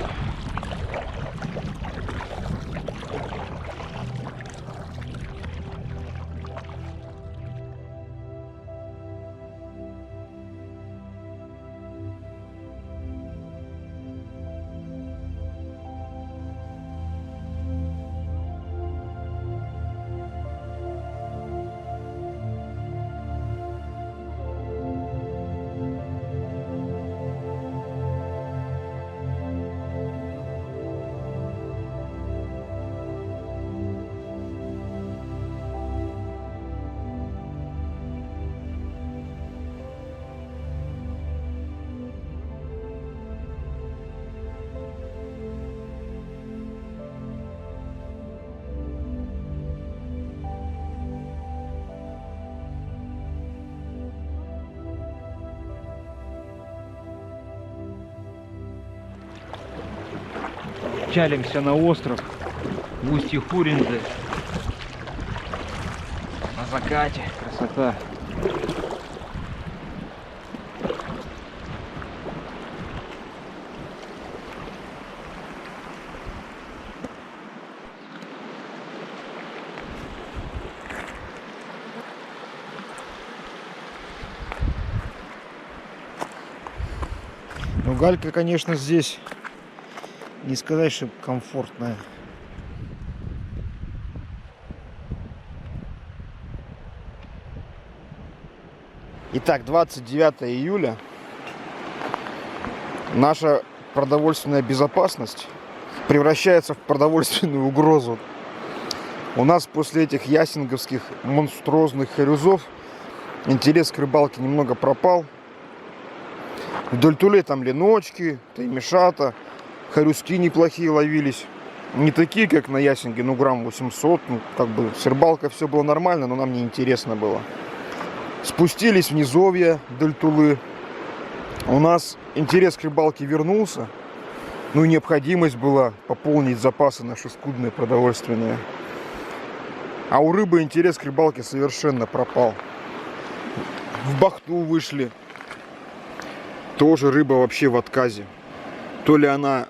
Чалимся на остров в устье Хуринды. На закате. Красота. Ну, галька, конечно, здесь не сказать, что комфортная. Итак, 29 июля. Наша продовольственная безопасность превращается в продовольственную угрозу. У нас после этих ясинговских монструозных хорюзов интерес к рыбалке немного пропал. В Дальтуле там леночки, таймешата, хорюзки неплохие ловились. Не такие, как на ясинге, ну грамм 800. Ну, как бы с рыбалкой все было нормально, но нам не интересно было. Спустились в низовья Дальтулы. У нас интерес к рыбалке вернулся. Ну и необходимость была пополнить запасы наши скудные продовольственные. А у рыбы интерес к рыбалке совершенно пропал. В бахту вышли. Тоже рыба вообще в отказе. То ли она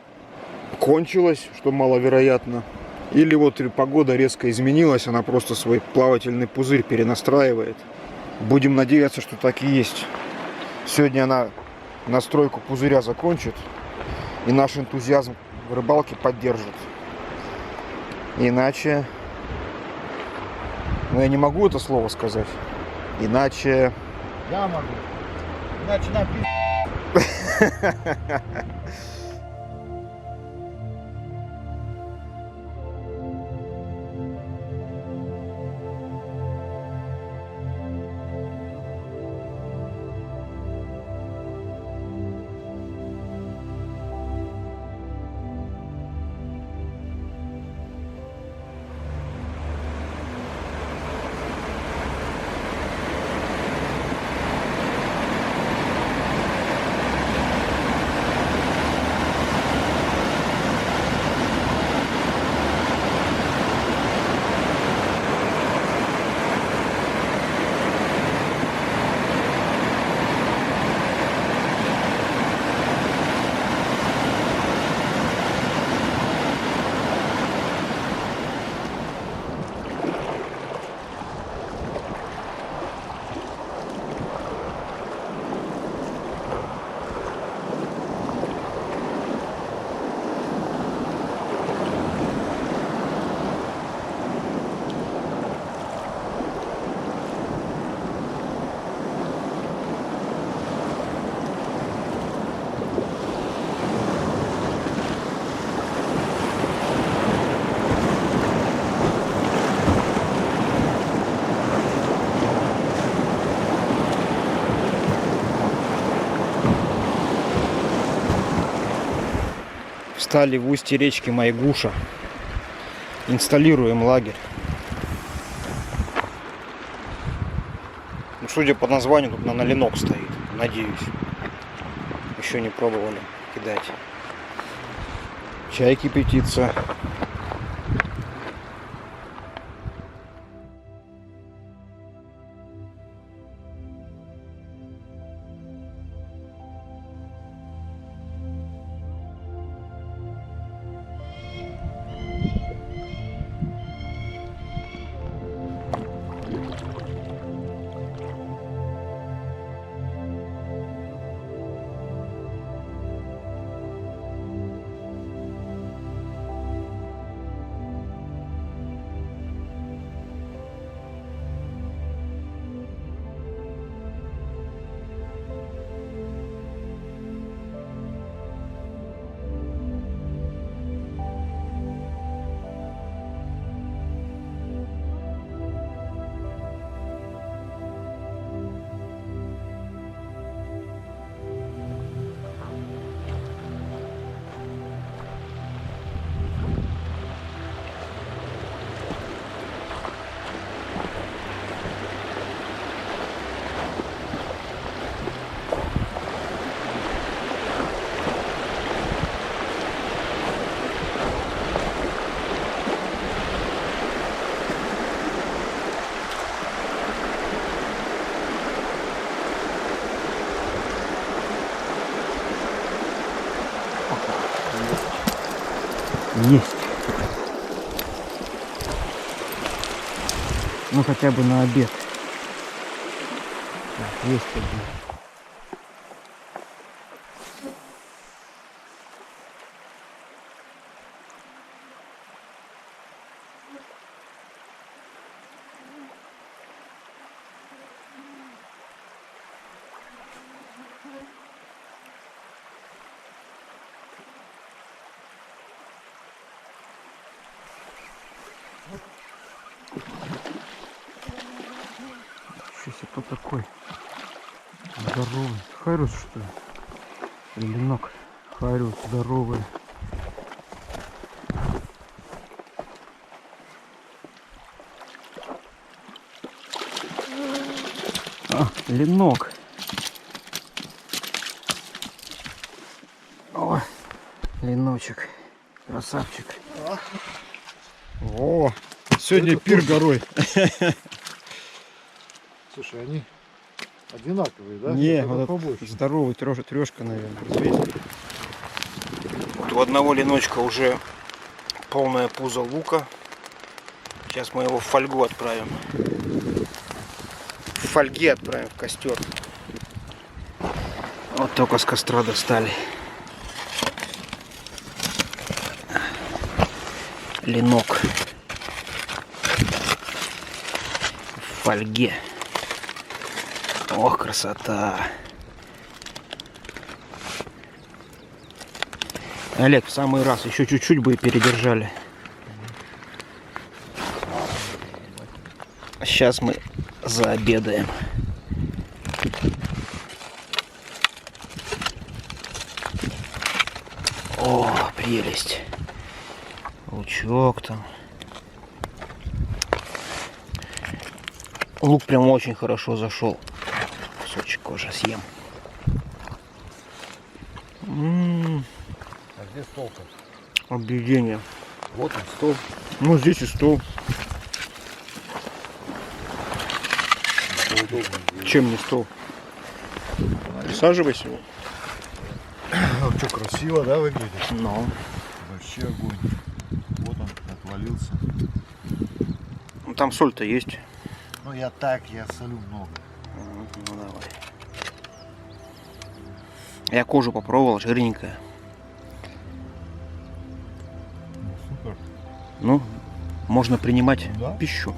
кончилась, что маловероятно, или вот погода резко изменилась, она просто свой плавательный пузырь перенастраивает. Будем надеяться, что так и есть. Сегодня она настройку пузыря закончит, и наш энтузиазм в рыбалке поддержит. Иначе... Ну, я не могу это слово сказать. Иначе... Я могу. Иначе на Встали в устье речки Майгуша. Инсталируем лагерь. Ну, судя по названию, тут на ленок стоит. Надеюсь. Еще не пробовали кидать. Чай кипятится. Есть. Ну хотя бы на обед. Так, есть один. Сейчас кто такой здоровый? Харюс, что ли? Или ленок? Харюс здоровый. А, ленок. О, леночек. Красавчик. О, сегодня Это пир тоже. горой. Слушай, они одинаковые, да? Не, Нет, вот это этот побольше. здоровый трешка, наверное. Взвесить. Вот у одного леночка уже полное пузо лука. Сейчас мы его в фольгу отправим. В фольге отправим в костер. Вот только с костра достали. Ленок. В фольге. Ох, красота. Олег, в самый раз. Еще чуть-чуть бы и передержали. Сейчас мы заобедаем. О, прелесть. Лучок там. Лук прям очень хорошо зашел. Кусочек кожи съем. А где стол-то? Объедение. Вот он, стол. Ну, здесь и стол. Чем не стол? Присаживайся. Что, красиво, да, выглядит? Ну. Вообще огонь. Вот он отвалился. Ну, там соль-то есть. Ну я солю много. Ну, давай. Я кожу попробовал, жирненькая. Ну, супер. Ну, можно принимать Да. пищу.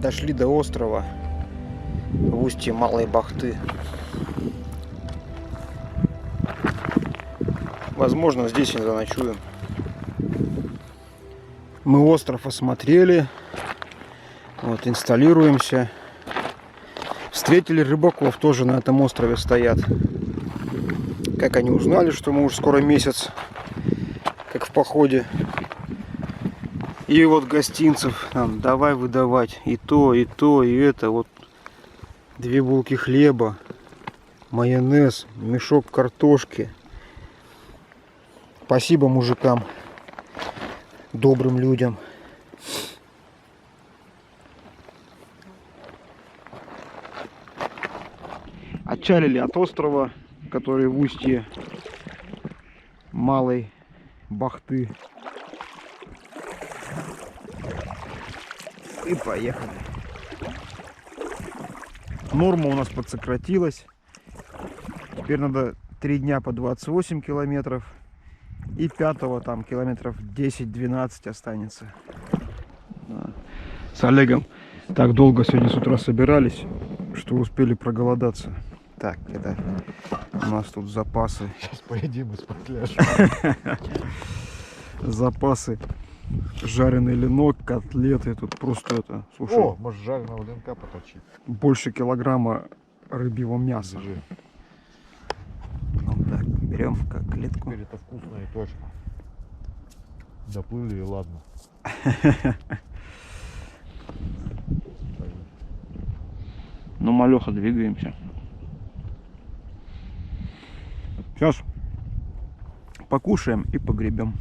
Дошли до острова в устье Малой Бахты. Возможно, здесь и заночуем. Мы остров осмотрели. Вот, инсталируемся. Встретили рыбаков, тоже на этом острове стоят. Как они узнали, что мы уже скоро месяц, как в походе. И вот гостинцев нам давай выдавать и то, и это. Вот 2 булки хлеба, майонез, мешок картошки. Спасибо мужикам, добрым людям. Отчалили от острова, который в устье Малой Бахты. И поехали. Норма у нас подсократилась. Теперь надо 3 дня по 28 километров. И 5-го там километров 10-12 останется. С Олегом так долго сегодня с утра собирались, что успели проголодаться. Так, это у нас тут запасы. Сейчас поедим из-под пляжа. Запасы. Жареный ленок, котлеты. Тут просто это, слушай, О, может жареного ленка поточить. больше килограмма рыбьего мяса. Держи. Ну так, берем котлетку. Теперь это вкусно и точно. Доплыли и ладно. Ну, малеха, двигаемся. Сейчас покушаем и погребем.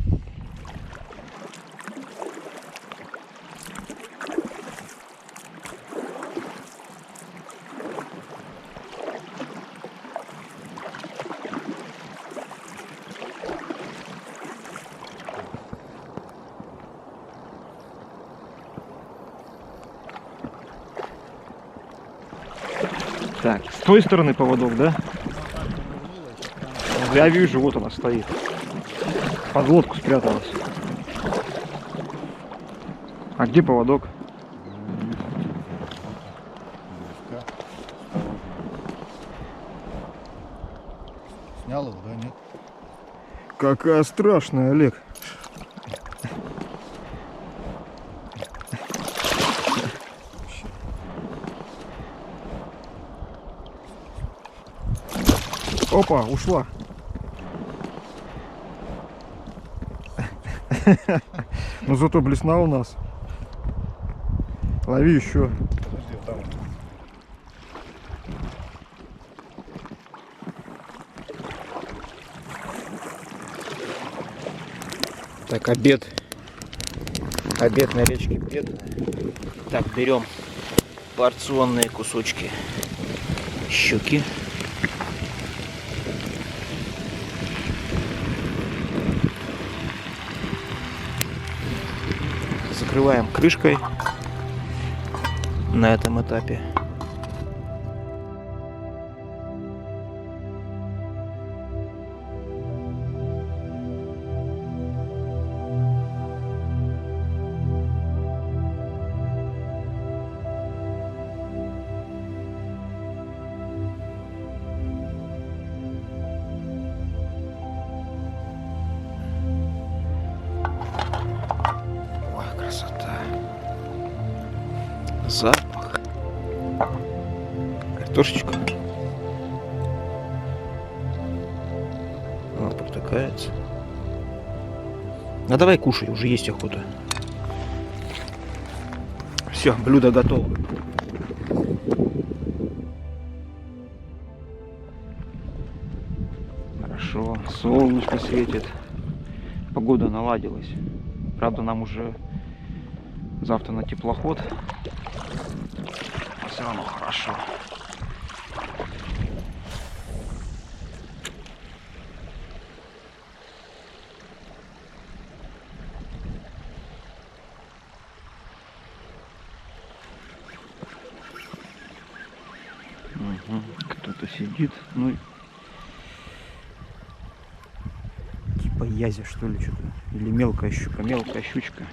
Так, с той стороны поводок, да? Я вижу, вот она стоит. Под лодку спряталась. А где поводок? Снял его, да, нет? Какая страшная, Олег. Опа, ушла. Но зато блесна у нас. Лови еще. Подожди, там. Так, обед. Обед на речке Бедная. Так, берем порционные кусочки щуки. Закрываем крышкой на этом этапе. Красота. Запах. Картошечка. Она протыкается. А давай кушай, уже есть охота. Все, блюдо готово. Хорошо, солнышко светит. Погода наладилась. Правда, нам уже завтра на теплоход. Но все равно хорошо. Угу. Кто-то сидит. Ну, типа язя, что ли, что-то. Или мелкая щучка.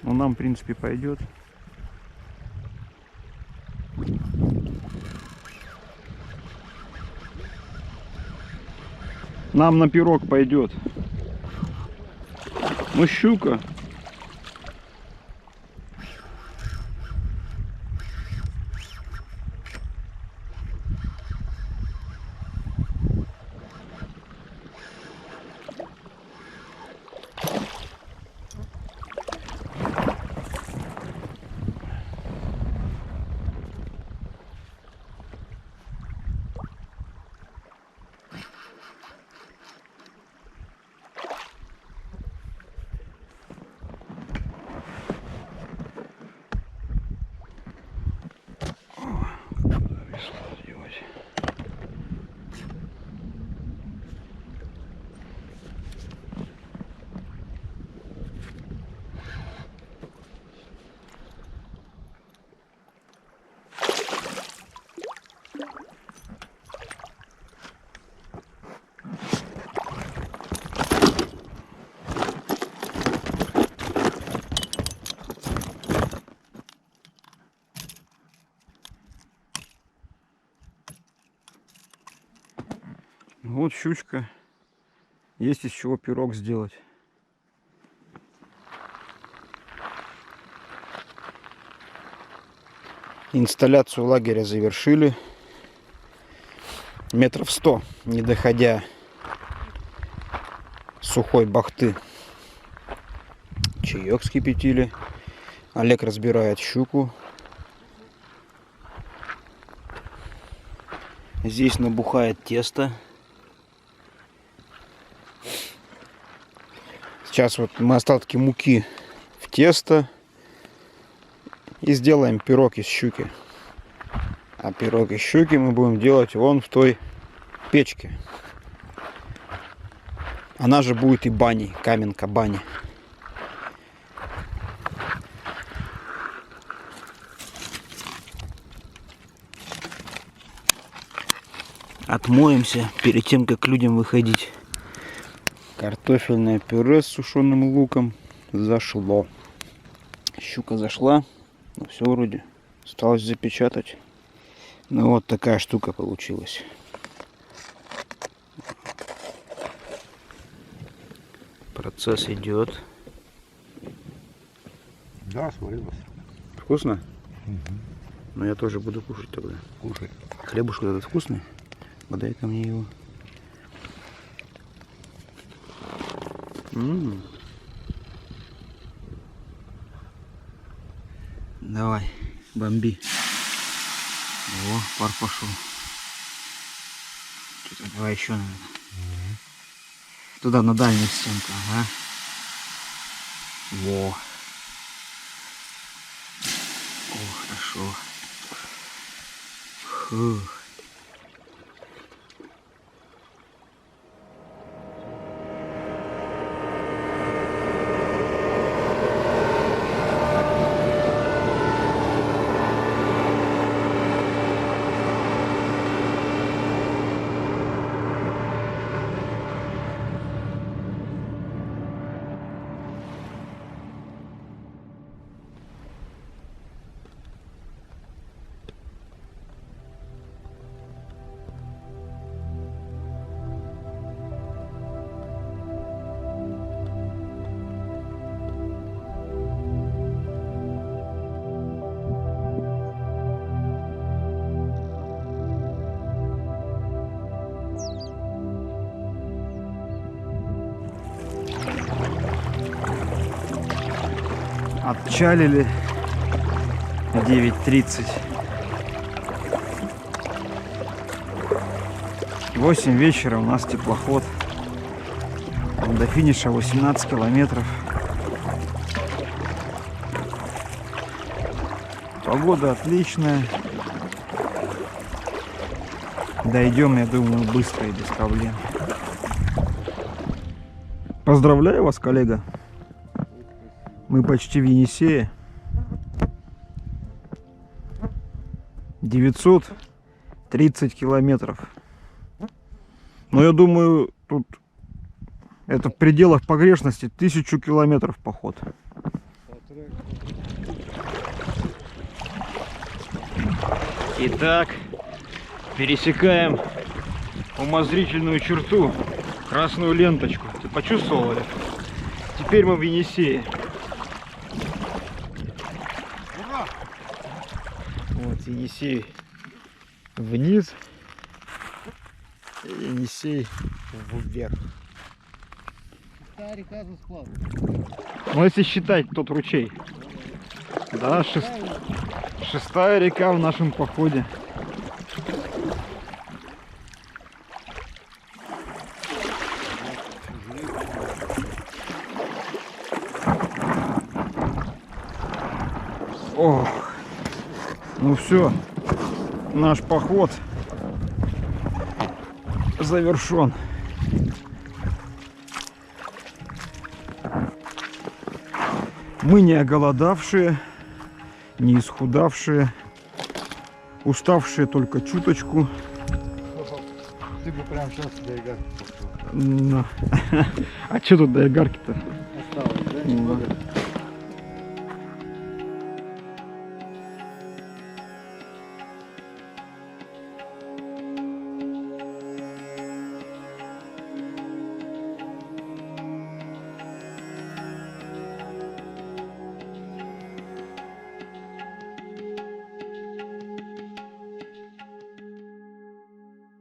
Ну, нам, в принципе, пойдет. Нам на пирог пойдет. Ну, щука. Вот щучка. Есть из чего пирог сделать. Инсталляцию лагеря завершили. Метров 100, не доходя сухой бахты. Чаек вскипятили. Олег разбирает щуку. Здесь набухает тесто. Сейчас вот мы остатки муки в тесто и сделаем пирог из щуки. А пирог из щуки мы будем делать вон в той печке. Она же будет и баней, каменка бани. Отмоемся перед тем, как людям выходить. Картофельное пюре с сушеным луком зашло. Щука зашла. Ну, все вроде. Осталось запечатать. Ну вот такая штука получилась. Процесс идет. Да, сварилась. Вкусно? Но я тоже буду кушать тогда. Кушай. Хлебушек этот вкусный? Подай ко мне его. Давай, бомби. О, пар пошел. Что-то давай еще, наверное. Туда, на дальнюю стенку, ага. Во. О, хорошо. Фух. Отчалили 9:30. 8 вечера у нас теплоход. До финиша 18 километров. Погода отличная. Дойдем, я думаю, быстро и без проблем. Поздравляю вас, коллега. Мы почти в Енисее. 930 километров. Но я думаю, тут это в пределах погрешности 1000 километров поход. Итак, пересекаем умозрительную черту красную ленточку. Ты почувствовал это? Теперь мы в Енисее. Вот Енисей вниз, Енисей вверх. Та река за сплав. Ну если считать тот ручей. Да, шестая река в нашем походе. Ох, ну все, наш поход завершен. Мы не оголодавшие, не исхудавшие, уставшие только чуточку. Ты бы прям сейчас до игарки пошел. Ну, а что тут до игарки-то? Осталось, да, немного?